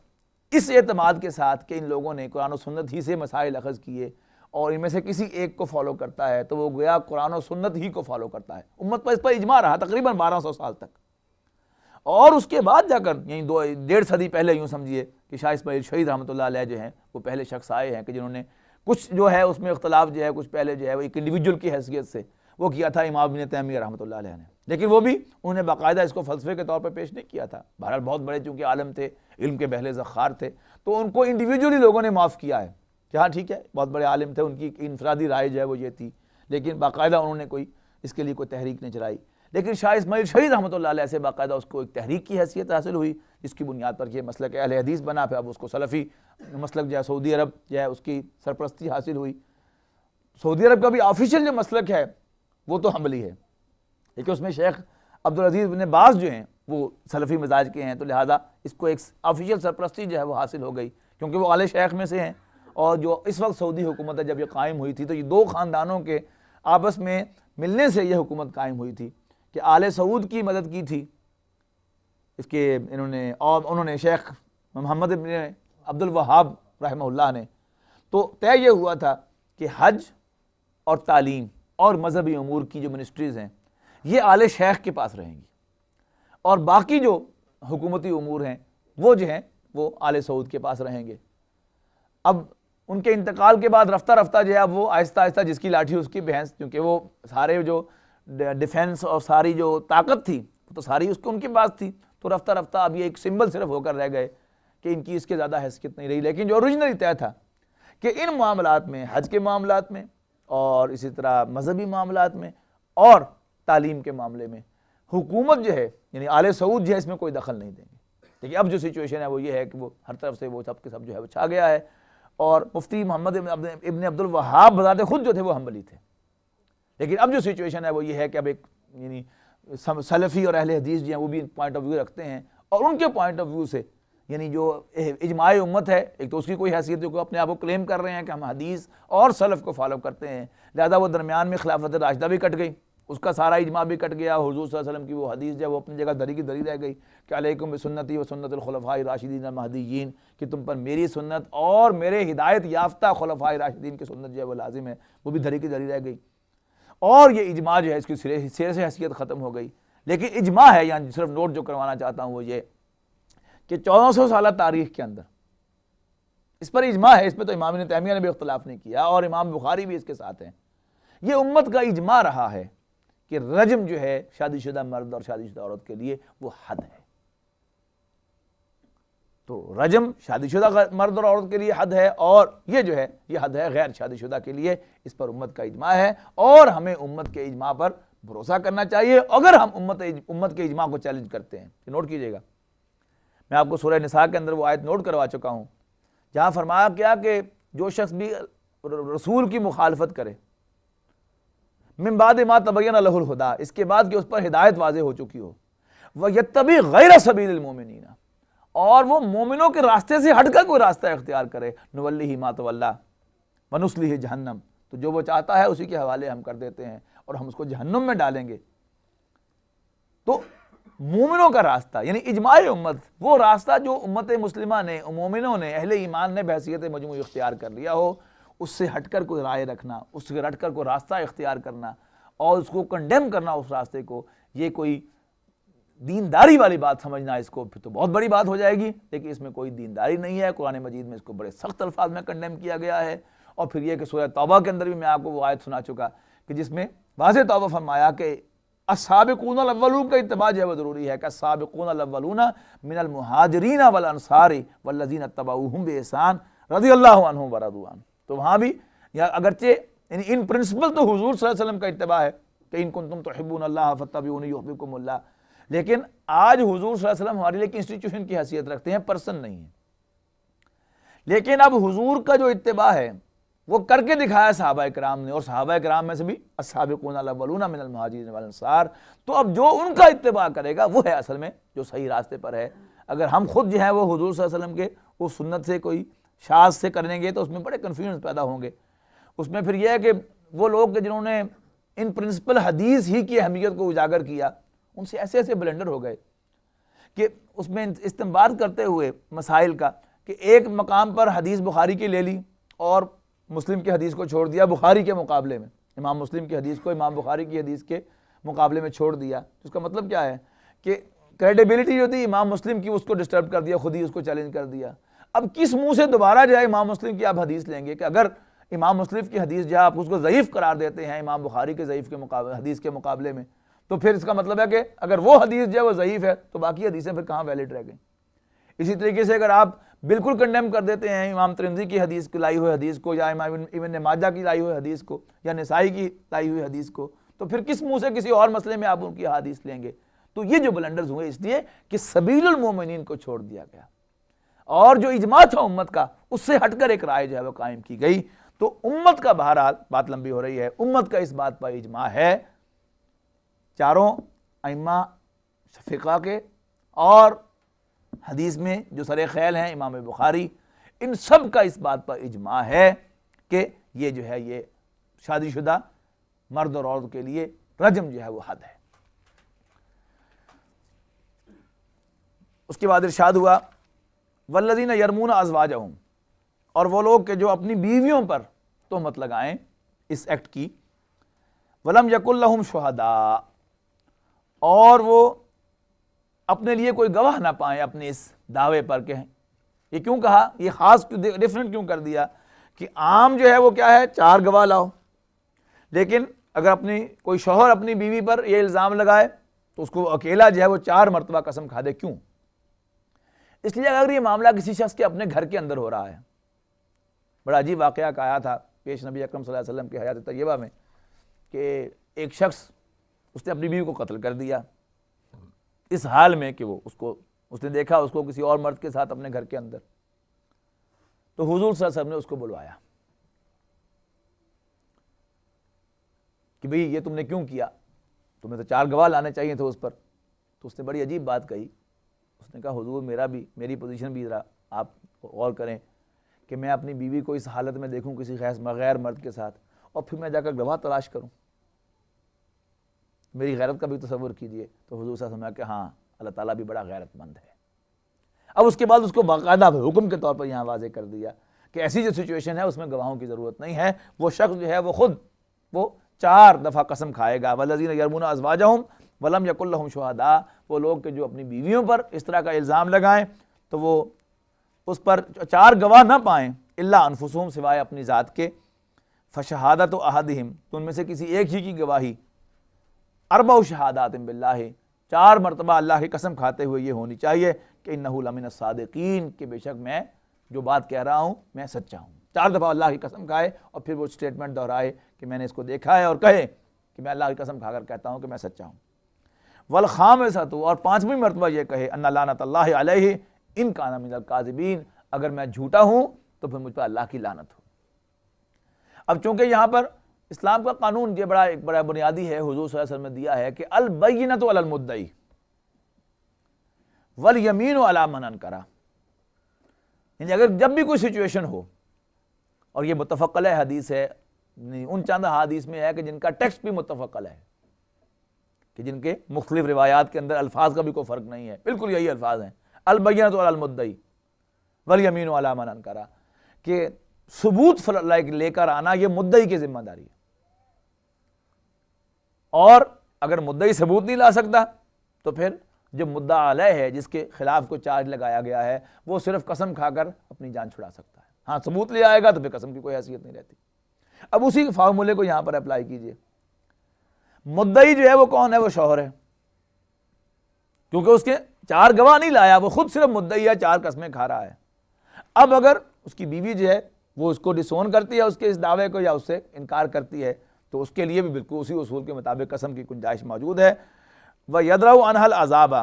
اس اعتماد کے ساتھ کہ ان لوگوں نے قرآن و سنت ہی سے مسائل اخذ کیے اور ان میں سے کسی ایک کو فالو کرتا ہے تو وہ گویا قرآن و سنت ہی کو فالو کرتا ہے. امت پر اس پر اجماع رہا تقریباً 1200 سال تک. اور اس کے بعد جا کر یعنی 1.5 صدی پہلے یوں سمجھیے کہ شاہ اسماعیل شہید رحمۃ اللہ علیہ جو ہیں وہ پہلے شخص آئے ہیں کہ جنہوں نے کچھ جو ہے اس میں اختلاف جو ہے کچھ پہلے جو ہے وہ ایک انڈیویجول کی حیثیت سے وہ کیا تھا امام ابن تیمیہ رحمۃ اللہ علیہ نے، لیکن وہ بھی انہوں نے باقاعدہ اس کو فلسفے کے طور پر پیش نہیں کیا تھا. بہرحال بہت بڑے چونکہ عالم تھے، علم کے بہلے ذخار تھے، تو ان کو انڈیویجولی لوگوں نے معاف کیا ہے کہ ہاں ٹھیک ہے بہت بڑے عالم تھے، ان کی انفرادی رائے جو ہے وہ یہ تھی، لیکن باقاعدہ انہوں نے کوئی اس کے لیے کوئی تحریک نہیں چلائی. لیکن شاہ اسماعیل شہید رحمۃ اللہ علیہ سے باقاعدہ اس کو ایک تحریک کی حیثیت حاصل ہوئی جس کی بنیاد پر یہ مسلک اہل حدیث بنا. پھر اب اس کو سلفی مسلک جو ہے سعودی عرب جو ہے اس کی سرپرستی حاصل ہوئی. سعودی عرب کا بھی آفیشیل جو مسلک ہے وہ تو حنبلی ہے، لیکن اس میں شیخ عبدالعزیز بن باز جو ہیں وہ سلفی مزاج کے ہیں، تو لہٰذا اس کو ایک آفیشیل سرپرستی جو ہے وہ حاصل ہو گئی کیونکہ وہ آل شیخ میں سے ہیں. اور جو اس وقت سعودی حکومت ہے جب یہ قائم ہوئی تھی تو یہ 2 خاندانوں کے آپس میں ملنے سے یہ حکومت قائم ہوئی تھی کہ آل سعود کی مدد کی تھی اس کے انہوں نے شیخ محمد بن عبد الوہاب رحمہ اللہ نے. تو طے یہ ہوا تھا کہ حج اور تعلیم اور مذہبی امور کی جو منسٹریز ہیں یہ آل شیخ کے پاس رہیں گی اور باقی جو حکومتی امور ہیں وہ جو ہیں وہ آل سعود کے پاس رہیں گے. اب ان کے انتقال کے بعد رفتہ رفتہ جو ہے وہ آہستہ آہستہ جس کی لاٹھی اس کی بھینس، کیونکہ وہ سارے جو ڈیفینس اور ساری جو طاقت تھی تو ساری ان کے پاس تھی، تو رفتہ رفتہ اب یہ ایک سمبل صرف ہو کر رہ گئے کہ ان کی اس کے زیادہ حیثیت نہیں رہی. لیکن جو اوریجنلی طے تھا کہ ان معاملات میں، حج کے معاملات میں اور اسی طرح مذہبی معاملات میں اور تعلیم کے معاملے میں حکومت جو ہے یعنی آل سعود جو ہے اس میں کوئی دخل نہیں دیں گے. لیکن اب جو سچویشن ہے وہ یہ ہے کہ وہ ہر طرف سے وہ سب کے سب جو ہے وہ چھا گیا ہے. اور مفتی محمد ابن عبد الوہاب بذات خود جو تھے وہ حنبلی تھے، لیکن اب جو سچویشن ہے وہ یہ ہے کہ اب ایک یعنی سلفی اور اہل حدیث جو ہیں وہ بھی پوائنٹ آف ویو رکھتے ہیں اور ان کے پوائنٹ آف ویو سے یعنی جو اجماع امت ہے ایک تو اس کی کوئی حیثیت جو اپنے آپ کو کلیم کر رہے ہیں کہ ہم حدیث اور سلف کو فالو کرتے ہیں، لہذا وہ درمیان میں خلافت راشدہ بھی کٹ گئی، اس کا سارا اجماع بھی کٹ گیا. حضور صلی اللہ علیہ وسلم کی وہ حدیث جو ہے وہ اپنی جگہ دری کی دری رہ گئی کہ علیکم بسنتی و سنت الخلفاء الراشدین المہدیین، کہ تم پر میری سنت اور میرے ہدایت یافتہ خلفاء راشدین کی سنت جو ہے وہ لازم ہے، وہ بھی دری کی دری رہ گئی. اور یہ اجماع جو ہے اس کی سرے سے حیثیت ختم ہو گئی. لیکن اجماع ہے، یہاں صرف نوٹ جو کروانا چاہتا ہوں وہ یہ کہ 1400 سالہ تاریخ کے اندر اس پر اجماع ہے، اس پہ تو امام ابن تیمیہ نے بھی اختلاف نہیں کیا اور امام بخاری بھی اس کے ساتھ ہیں. یہ امت کا اجماع رہا ہے کہ رجم جو ہے شادی شدہ مرد اور شادی شدہ عورت کے لیے وہ حد ہے. تو رجم شادی شدہ مرد اور عورت کے لیے حد ہے اور یہ جو ہے یہ حد ہے غیر شادی شدہ کے لیے. اس پر امت کا اجماع ہے اور ہمیں امت کے اجماع پر بھروسہ کرنا چاہیے اگر ہم امت کے اجماع کو چیلنج کرتے ہیں. نوٹ کیجئے گا، میں آپ کو سورہ نساء کے اندر وہ آیت نوٹ کروا چکا ہوں جہاں فرمایا کیا کہ جو شخص بھی رسول کی مخالفت کرے من بعد ما تبین لہ الہدیٰ، اس کے بعد کہ اس پر ہدایت واضح ہو چکی ہو، وَيَتَّبِعْ غَيْرَ سَبِيلِ الْمُؤْمِنِينَ، اور وہ مومنوں کے راستے سے ہٹ کر کوئی راستہ اختیار کرے، نُوَلِّهِ مَا تَوَلَّىٰ وَنُصْلِهِ جہنم، تو جو وہ چاہتا ہے اسی کے حوالے ہم کر دیتے ہیں اور ہم اس کو جہنم میں ڈالیں گے. تو مومنوں کا راستہ یعنی اجماع امت، وہ راستہ جو امت مسلمہ نے، مومنوں نے، اہل ایمان نے بحیثیت مجموعی اختیار کر لیا ہو، اس سے ہٹ کر کوئی رائے رکھنا، اس سے ہٹ کر کوئی راستہ اختیار کرنا اور اس کو کنڈیم کرنا اس راستے کو، یہ کوئی دینداری والی بات سمجھنا اس کو پھر تو بہت بڑی بات ہو جائے گی، لیکن اس میں کوئی دینداری نہیں ہے۔ قرآن مجید میں اس کو بڑے سخت الفاظ میں کنڈیم کیا گیا ہے۔ اور پھر یہ کہ سورہ توبہ کے اندر بھی میں آپ کو وہ آیت سنا چکا کہ جس میں واضح توبہ فرمایا کہ السابقون الاولون کا اتباع جو ہے وہ ضروری ہے، کہ السابقون الاولون من المہاجرین والانصار والذین اتبعوہم بإحسان رضی اللہ عنہم ورضوا عنہ۔ تو وہاں بھی اگرچہ یعنی ان پرنسپل تو حضور صلی اللہ علیہ وسلم کا اتباع ہے کہ ان کنتم تحبون اللہ فاتبعونی یحببکم اللہ، لیکن آج حضور صلی اللہ علیہ وسلم ہمارے لیے انسٹیٹیوشن کی حیثیت رکھتے ہیں، پرسن نہیں ہے۔ لیکن اب حضور کا جو اتباع ہے وہ کر کے دکھایا صحابہ کرام نے، اور صحابہ کرام میں سے بھی السابقون الاولون من المہاجرین والانصار، تو اب جو ان کا اتباع کرے گا وہ ہے اصل میں جو صحیح راستے پر ہے۔ اگر ہم خود جو ہے وہ حضور صلی اللہ علیہ وسلم کے اس سنت سے کوئی شاذ سے کریں گے تو اس میں بڑے کنفیوژن پیدا ہوں گے۔ اس میں پھر یہ ہے کہ وہ لوگ کہ جنہوں نے ان پرنسپل حدیث ہی کی اہمیت کو اجاگر کیا، ان سے ایسے ایسے بلنڈر ہو گئے کہ اس میں استنباط کرتے ہوئے مسائل کا کہ ایک مقام پر حدیث بخاری کی لے لی اور مسلم کی حدیث کو چھوڑ دیا بخاری کے مقابلے میں، امام مسلم کی حدیث کو امام بخاری کی حدیث کے مقابلے میں چھوڑ دیا۔ اس کا مطلب کیا ہے کہ کریڈیبلٹی جو تھی امام مسلم کی اس کو ڈسٹرب کر دیا، خود ہی اس کو چیلنج کر دیا۔ اب کس منہ سے دوبارہ جو ہے امام مسلم کی آپ حدیث لیں گے کہ اگر امام مسلم کی حدیث جو ہے آپ اس کو ضعیف قرار دیتے ہیں امام بخاری کے ضعیف کے حدیث کے مقابلے میں، تو پھر اس کا مطلب ہے کہ اگر وہ حدیث جو ہے وہ ضعیف ہے تو باقی حدیثیں پھر کہاں ویلڈ رہ گئیں۔ اسی طریقے سے اگر آپ بالکل کنڈیم کر دیتے ہیں امام ترمذی کی حدیث کی لائی ہوئی حدیث کو، یا امام ابن ماجہ کی لائی ہوئی حدیث کو، یا نسائی کی لائی ہوئی حدیث کو، تو پھر کس منہ سے کسی اور مسئلے میں آپ ان کی حدیث لیں گے؟ تو یہ جو بلنڈرز ہوئے اس لیے کہ سبیل المومنین کو چھوڑ دیا گیا، اور جو اجماع تھا امت کا اس سے ہٹ کر ایک رائے جو ہے وہ قائم کی گئی۔ تو امت کا بہرحال بات لمبی ہو رہی ہے، امت کا اس بات پر اجماع ہے، چاروں ائمہ فقہ کے اور حدیث میں جو سر خیل ہیں امام بخاری، ان سب کا اس بات پر اجماع ہے کہ یہ جو ہے یہ شادی شدہ مرد اور عورت کے لیے رجم جو ہے وہ حد ہے۔ اس کے بعد ارشاد ہوا والذین یرمون ازواجہم، اور وہ لوگ کہ جو اپنی بیویوں پر تہمت لگائیں اس ایکٹ کی، ولم یکن لہم شہداء، اور وہ اپنے لیے کوئی گواہ نہ پائیں اپنے اس دعوے پر کہ یہ کیوں کہا، یہ خاص ڈیفرنٹ کیوں کر دیا کہ عام جو ہے وہ کیا ہے 4 گواہ لاؤ، لیکن اگر اپنی کوئی شوہر اپنی بیوی پر یہ الزام لگائے تو اس کو اکیلا جو ہے وہ 4 مرتبہ قسم کھا دے۔ کیوں؟ اس لیے اگر یہ معاملہ کسی شخص کے اپنے گھر کے اندر ہو رہا ہے، بڑا عجیب واقعہ کا آیا تھا پیش نبی اکرم صلی اللہ علیہ وسلم کی حیات طیبہ میں کہ ایک شخص اس نے اپنی بیوی کو قتل کر دیا، اس حال میں کہ وہ اس نے دیکھا اس کو کسی اور مرد کے ساتھ اپنے گھر کے اندر، تو حضور صلی اللہ علیہ وسلم نے اس کو بلوایا کہ بھئی یہ تم نے کیوں کیا، تمہیں تو 4 گواہ لانے چاہیے تھے اس پر۔ تو اس نے بڑی عجیب بات کہی، اس نے کہا حضور میری پوزیشن بھی ذرا آپ غور کریں کہ میں اپنی بیوی کو اس حالت میں دیکھوں کسی غیر مرد کے ساتھ، اور پھر میں جا کر گواہ تلاش کروں، میری غیرت کا بھی تصور کیجئے۔ تو حضور صلی اللہ علیہ وسلم نے کہا ہاں اللہ تعالیٰ بھی بڑا غیرت مند ہے۔ اب اس کے بعد اس کو باقاعدہ حکم کے طور پر یہاں واضح کر دیا کہ ایسی جو سچویشن ہے اس میں گواہوں کی ضرورت نہیں ہے، وہ شخص جو ہے وہ خود 4 دفعہ قسم کھائے گا۔ والذین یرمون ازواجہم ولم یکن لہم شہداء، وہ لوگ کہ جو اپنی بیویوں پر اس طرح کا الزام لگائیں تو وہ اس پر 4 گواہ نہ پائیں الا انفسہم، سوائے اپنی ذات کے، فشہادت احدہم، تو ان میں سے کسی ایک ہی کی گواہی، 4 شہادات باللہ، 4 مرتبہ اللہ کی قسم کھاتے ہوئے یہ ہونی چاہیے کہ انہ لمن الصادقین، کہ بے شک میں جو بات کہہ رہا ہوں میں سچا ہوں۔ 4 دفعہ اللہ کی قسم کھائے اور پھر وہ سٹیٹمنٹ دہرائے کہ میں نے اس کو دیکھا ہے، اور کہے کہ میں اللہ کی قسم کھا کر کہتا ہوں کہ میں سچا ہوں۔ والخامسۃ، اور 5ویں مرتبہ یہ کہے ان لعنت اللہ علیہ ان کان من الکاذبین، اگر میں جھوٹا ہوں تو پھر مجھ پر اللہ کی لعنت ہو۔ اب چونکہ یہاں پر اسلام کا قانون یہ ایک بڑا بنیادی ہے، حضور صلی اللہ علیہ وسلم نے دیا ہے کہ البینۃ علی المدعی والیمین علی من انکر، یعنی اگر جب بھی کوئی سچویشن ہو، اور یہ متفق علیہ حدیث ہے، ان چند حدیث میں ہے کہ جن کا ٹیکسٹ بھی متفق علیہ ہے کہ جن کے مختلف روایات کے اندر الفاظ کا بھی کوئی فرق نہیں ہے، بالکل یہی الفاظ ہیں، البینۃ علی المدعی والیمین علی من انکر، کہ ثبوت لے کر آنا یہ مدعی کی ذمہ داری ہے، اور اگر مدعی ثبوت نہیں لا سکتا تو پھر جو مدعا علیہ ہے، جس کے خلاف کوئی چارج لگایا گیا ہے، وہ صرف قسم کھا کر اپنی جان چھڑا سکتا ہے۔ ہاں ثبوت لے آئے گا تو پھر قسم کی کوئی حیثیت نہیں رہتی۔ اب اسی فارمولے کو یہاں پر اپلائی کیجئے۔ مدعی جو ہے وہ کون ہے؟ وہ شوہر ہے، کیونکہ اس کے 4 گواہ نہیں لایا، وہ خود صرف مدعی ہے، 4 قسمیں کھا رہا ہے۔ اب اگر اس کی بیوی جو ہے وہ اس کو ڈسون کرتی ہے، اس کے اس دعوے کو، یا اس سے انکار کرتی ہے، تو اس کے لیے بھی بالکل اسی اصول کے مطابق قسم کی گنجائش موجود ہے۔ وَيَدْرَوْ عَنْهَا الْعَذَابَ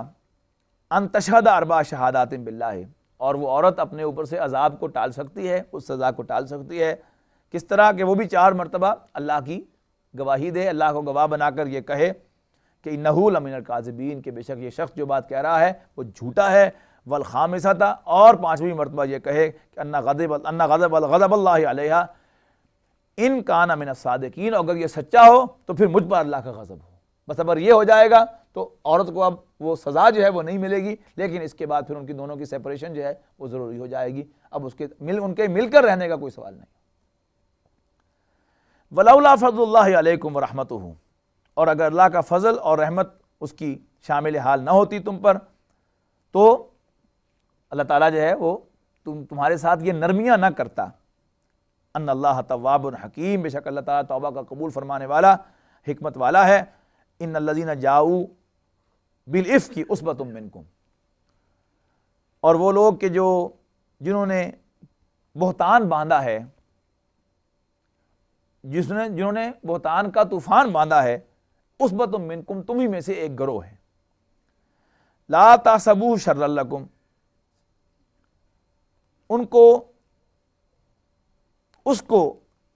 أَن تَشْهَدَ 4 شہادات بِاللَّهِ، اور وہ عورت اپنے اوپر سے عذاب کو ٹال سکتی ہے، اس سزا کو ٹال سکتی ہے۔ کس طرح کہ وہ بھی 4 مرتبہ اللہ کی گواہی دے، اللہ کو گواہ بنا کر یہ کہے کہ اِنَّهُ لَمِنَ الْكَاذِبِينَ، کہ بے شک یہ شخص جو بات کہہ رہا ہے وہ جھوٹا ہے۔ والخامسۃ، اور 5ویں مرتبہ یہ کہے کہ ان غضب اللہ علیہا ان کان من الصادقین، اگر یہ سچا ہو تو پھر مجھ پر اللہ کا غضب ہو۔ بس اگر یہ ہو جائے گا تو عورت کو اب وہ سزا جو ہے وہ نہیں ملے گی، لیکن اس کے بعد پھر ان کی دونوں کی سیپریشن جو ہے وہ ضروری ہو جائے گی۔ اب اس کے ان کے مل کر رہنے کا کوئی سوال نہیں۔ ولولا فضل اللہ علیکم ورحمتہ، اور اگر اللہ کا فضل اور رحمت اس کی شامل حال نہ ہوتی تم پر، تو اللہ تعالیٰ جو ہے وہ تمہارے ساتھ یہ نرمیاں نہ کرتا۔ ان اللہ تواب حکیم، بے شک اللہ تعالیٰ توبہ کا قبول فرمانے والا، حکمت والا ہے۔ ان الذین جاؤوا بالافک عصبۃ منکم، اور وہ لوگ کہ جنہوں نے بہتان باندھا ہے، جنہوں نے بہتان کا طوفان باندھا ہے، عصبۃ منکم، تمہیں میں سے ایک گروہ ہے۔ لا تحسبوہ شرا لکم، اس کو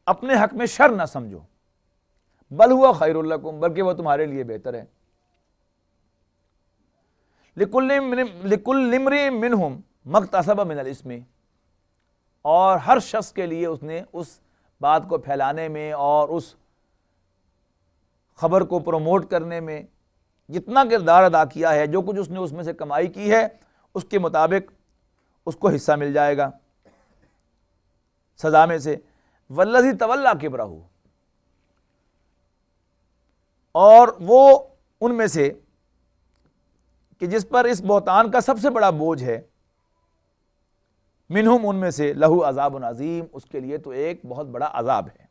اپنے حق میں شر نہ سمجھو، بل ہوا خیر لکم، بلکہ وہ تمہارے لیے بہتر ہے۔ لکل امرئ منہم ما اکتسب من الاثم، اور ہر شخص کے لیے اس نے اس بات کو پھیلانے میں اور اس خبر کو پروموٹ کرنے میں جتنا کردار ادا کیا ہے، جو کچھ اس نے اس میں سے کمائی کی ہے، اس کے مطابق اس کو حصہ مل جائے گا سزا میں سے۔ والذی تولی کبرہ، اور وہ ان میں سے کہ جس پر اس بہتان کا سب سے بڑا بوجھ ہے، منہم، ان میں سے، لہو عذاب عظیم، اس کے لیے تو ایک بہت بڑا عذاب ہے۔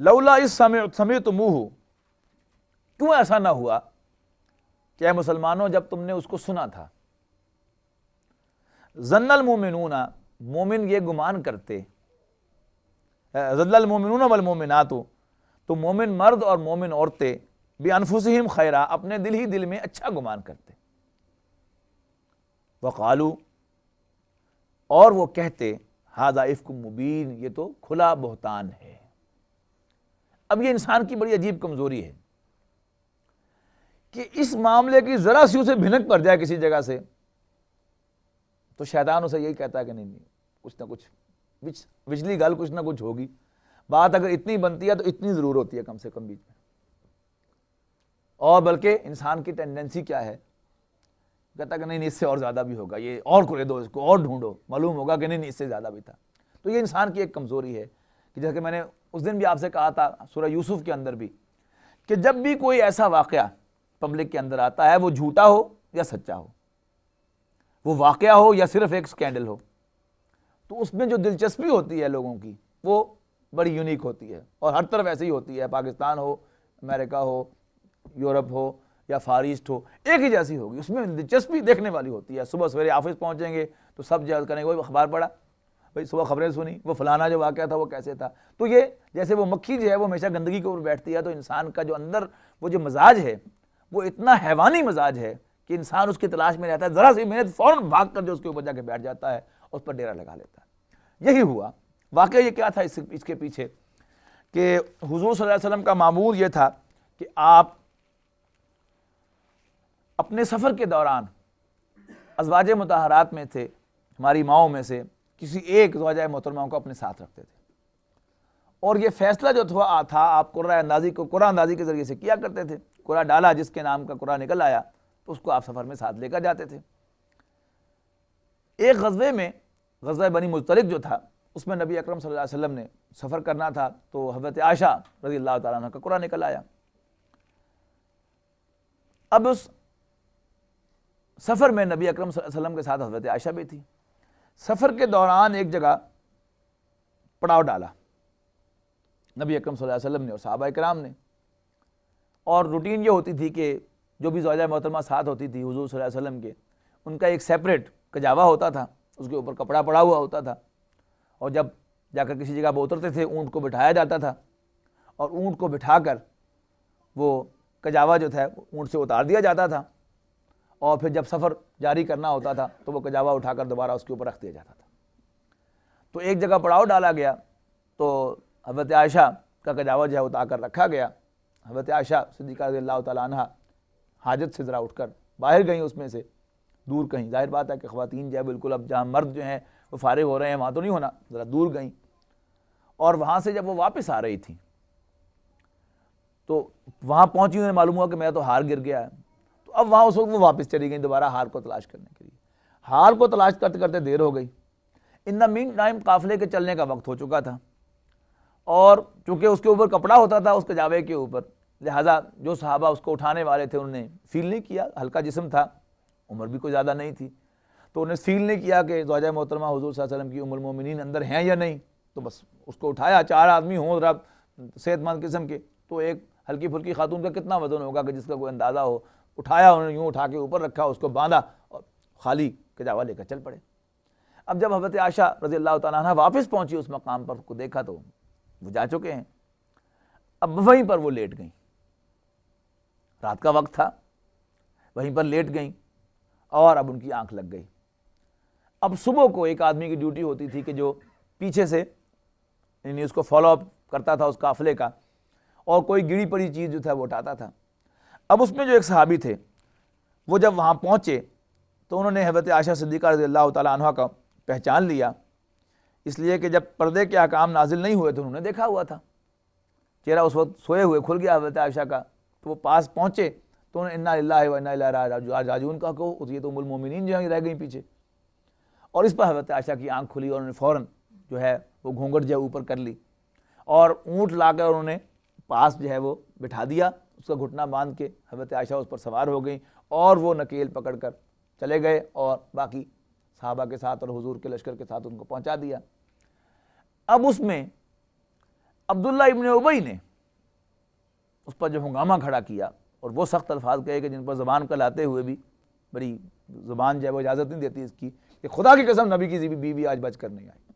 لولا اذ سمعتموہ، کیوں ایسا نہ ہوا کہ اے مسلمانوں جب تم نے اس کو سنا تھا۔ ظن المؤمنون، مومن یہ گمان کرتے، ظن المؤمنون والمؤمنات، تو مومن مرد اور مومن عورتیں، بانفسہم خیرا، اپنے دل ہی دل میں اچھا گمان کرتے۔ وقالو، اور وہ کہتے، ھذا افک مبین، یہ تو کھلا بہتان ہے۔ اب یہ انسان کی بڑی عجیب کمزوری ہے کہ اس معاملے کی ذرا سی اسے بھنک پڑ جائے کسی جگہ سے تو شیطان اسے یہی کہتا ہے کہ نہیں کچھ نہ کچھ وچلی گل کچھ نہ کچھ ہوگی، بات اگر اتنی بنتی ہے تو اتنی ضرور ہوتی ہے کم سے کم بیچ میں۔ اور بلکہ انسان کی ٹینڈنسی کیا ہے، کہتا کہ نہیں اس سے اور زیادہ بھی ہوگا، یہ اور کرے دو، اس کو اور ڈھونڈو، معلوم ہوگا کہ نہیں اس سے زیادہ بھی تھا۔ تو یہ انسان کی ایک کمزوری ہے کہ جیسے کہ میں نے اس دن بھی آپ سے کہا تھا سورہ یوسف کے اندر بھی، کہ جب بھی کوئی ایسا واقعہ پبلک کے اندر آتا ہے، وہ جھوٹا ہو یا سچا ہو، وہ واقعہ ہو یا صرف ایک سکینڈل ہو، تو اس میں جو دلچسپی ہوتی ہے لوگوں کی وہ بڑی یونیک ہوتی ہے، اور ہر طرف ایسے ہی ہوتی ہے، پاکستان ہو، امریکہ ہو، یورپ ہو یا فار ایسٹ ہو، ایک ہی جیسی ہوگی، اس میں دلچسپی دیکھنے والی ہوتی ہے۔ صبح سویرے آفس پہنچیں گے تو سب جو کریں گے وہ اخبار پڑھا، بھائی صبح خبریں سنی، وہ فلانا جو واقعہ تھا وہ کیسے تھا۔ تو یہ جیسے وہ مکھی جو ہے وہ ہمیشہ گندگی کے اوپر بیٹھتی ہے، تو انسان کا جو اندر وہ جو مزاج ہے وہ اتنا حیوانی مزاج ہے کہ انسان اس کی تلاش میں رہتا ہے، ذرا سی محنت فوراً بھاگ کر جو اس کے اوپر جا کے بیٹھ جاتا ہے، اس پر ڈیرا لگا لیتا ہے۔ یہی ہوا واقعہ۔ یہ کیا تھا اس کے پیچھے کہ حضور صلی اللہ علیہ وسلم کا معمول یہ تھا کہ آپ اپنے سفر کے دوران ازواج مطہرات میں تھے، ہماری ماؤں میں سے کسی ایک زوجہ محترمہ کو اپنے ساتھ رکھتے تھے، اور یہ فیصلہ جو تھا آپ قرہ اندازی کے ذریعے سے کیا کرتے تھے. قرہ ڈالا جس کے نام کا قرہ نکل آیا تو اس کو آپ سفر میں ساتھ لے کر جاتے تھے. ایک غزوے میں، غزوہ بنی مصطلق جو تھا، اس میں نبی اکرم صلی اللہ علیہ وسلم نے سفر کرنا تھا تو حضرت عائشہ رضی اللہ تعالیٰ عنہ کا قرہ نکل آیا. اب اس سفر میں نبی اکرم صلی اللہ علیہ وسلم کے ساتھ حضرت عائشہ بھی تھی. سفر کے دوران ایک جگہ پڑاؤ ڈالا نبی اکرم صلی اللہ علیہ وسلم نے اور صحابہ کرام نے. اور روٹین یہ ہوتی تھی کہ جو بھی زوجہ محترمہ ساتھ ہوتی تھی حضور صلی اللہ علیہ وسلم کے، ان کا ایک سیپریٹ کجاوا ہوتا تھا، اس کے اوپر کپڑا پڑا ہوا ہوتا تھا، اور جب جا کر کسی جگہ پہ اترتے تھے اونٹ کو بٹھایا جاتا تھا، اور اونٹ کو بٹھا کر وہ کجاوا جو تھا اونٹ سے اتار دیا جاتا تھا، اور پھر جب سفر جاری کرنا ہوتا تھا تو وہ کجاوا اٹھا کر دوبارہ اس کے اوپر رکھ دیا جاتا تھا. تو ایک جگہ پڑاؤ ڈالا گیا تو حضرت عائشہ کا کجاوا جو ہے اتار کر رکھا گیا. حضرت عائشہ صدیقہ رضی اللہ تعالیٰ عنہ حاجت سے ذرا اٹھ کر باہر گئیں، اس میں سے دور کہیں. ظاہر بات ہے کہ خواتین جو ہے بالکل اب جہاں مرد جو ہیں وہ فارغ ہو رہے ہیں وہاں تو نہیں ہونا، ذرا دور گئیں. اور وہاں سے جب وہ واپس آ رہی تھیں تو وہاں پہنچی، انہیں معلوم ہوا کہ میرا تو ہار گر گیا ہے. تو اب وہاں اس وقت وہ واپس چلی گئیں دوبارہ ہار کو تلاش کرنے کے لیے. ہار کو تلاش کرتے کرتے دیر ہو گئی. ان دا مین ٹائم قافلے کے چلنے کا وقت ہو چکا تھا، اور چونکہ اس کے اوپر کپڑا ہوتا تھا اس کجاوے کے اوپر، لہٰذا جو صحابہ اس کو اٹھانے والے تھے انہوں نے فیل نہیں کیا. ہلکا جسم تھا، عمر بھی کوئی زیادہ نہیں تھی، تو انہیں فیل نہیں کیا کہ زوجہ محترمہ حضور صلی اللہ علیہ وسلم کی ام المومنین اندر ہیں یا نہیں. تو بس اس کو اٹھایا. 4 آدمی ہوں ذرا صحت مند قسم کے تو ایک ہلکی پھلکی خاتون کا کتنا وزن ہوگا کہ جس کا کوئی اندازہ ہو. اٹھایا انہوں نے، یوں اٹھا کے اوپر رکھا، اس کو باندھا اور خالی کجاوا لے کر چل پڑے. اب جب حضرت عائشہ رضی اللہ تعالیٰ عنہ واپس پہنچی اس مقام پر، کو دیکھا تو وہ جا چکے ہیں. اب وہیں پر وہ لیٹ گئیں، رات کا وقت تھا، وہیں پر لیٹ گئیں اور اب ان کی آنکھ لگ گئی. اب صبح کو ایک آدمی کی ڈیوٹی ہوتی تھی کہ جو پیچھے سے یعنی اس کو فالو اپ کرتا تھا اس قافلے کا، اور کوئی گری پڑی چیز جو تھا وہ اٹھاتا تھا. اب اس میں جو ایک صحابی تھے وہ جب وہاں پہنچے تو انہوں نے حضرت عائشہ صدیقہ رضی اللہ تعالیٰ عنہ کا پہچان لیا، اس لیے کہ جب پردے کے احکام نازل نہیں ہوئے تو انہوں نے دیکھا ہوا تھا. چہرہ اس وقت سوئے ہوئے کھل گیا حضرت عائشہ کا. تو وہ پاس پہنچے تو انہوں نے انا للہ و انا الیہ راجعون کہا کہ یہ تو ام المومنین جو ہیں رہ گئیں پیچھے. اور اس پر حضرت عائشہ کی آنکھ کھلی اور انہوں نے فوراً جو ہے وہ گھونگھٹ جو ہے اوپر کر لی، اور اونٹ لا کر انہوں نے پاس جو ہے وہ بٹھا دیا، اس کا گھٹنا باندھ کے حضرت عائشہ اس پر سوار ہو گئیں اور وہ نکیل پکڑ کر چلے گئے اور باقی صحابہ کے ساتھ اور حضور کے لشکر کے ساتھ ان کو پہنچا دیا. اب اس میں عبداللہ ابن ابی نے اس پر جو ہنگامہ کھڑا کیا اور وہ سخت الفاظ کہے کہ جن پر زبان کا لاتے ہوئے بھی بڑی زبان جو ہے وہ اجازت نہیں دیتی اس کی کہ خدا کی قسم نبی کی بیوی آج بچ کر نہیں آئی.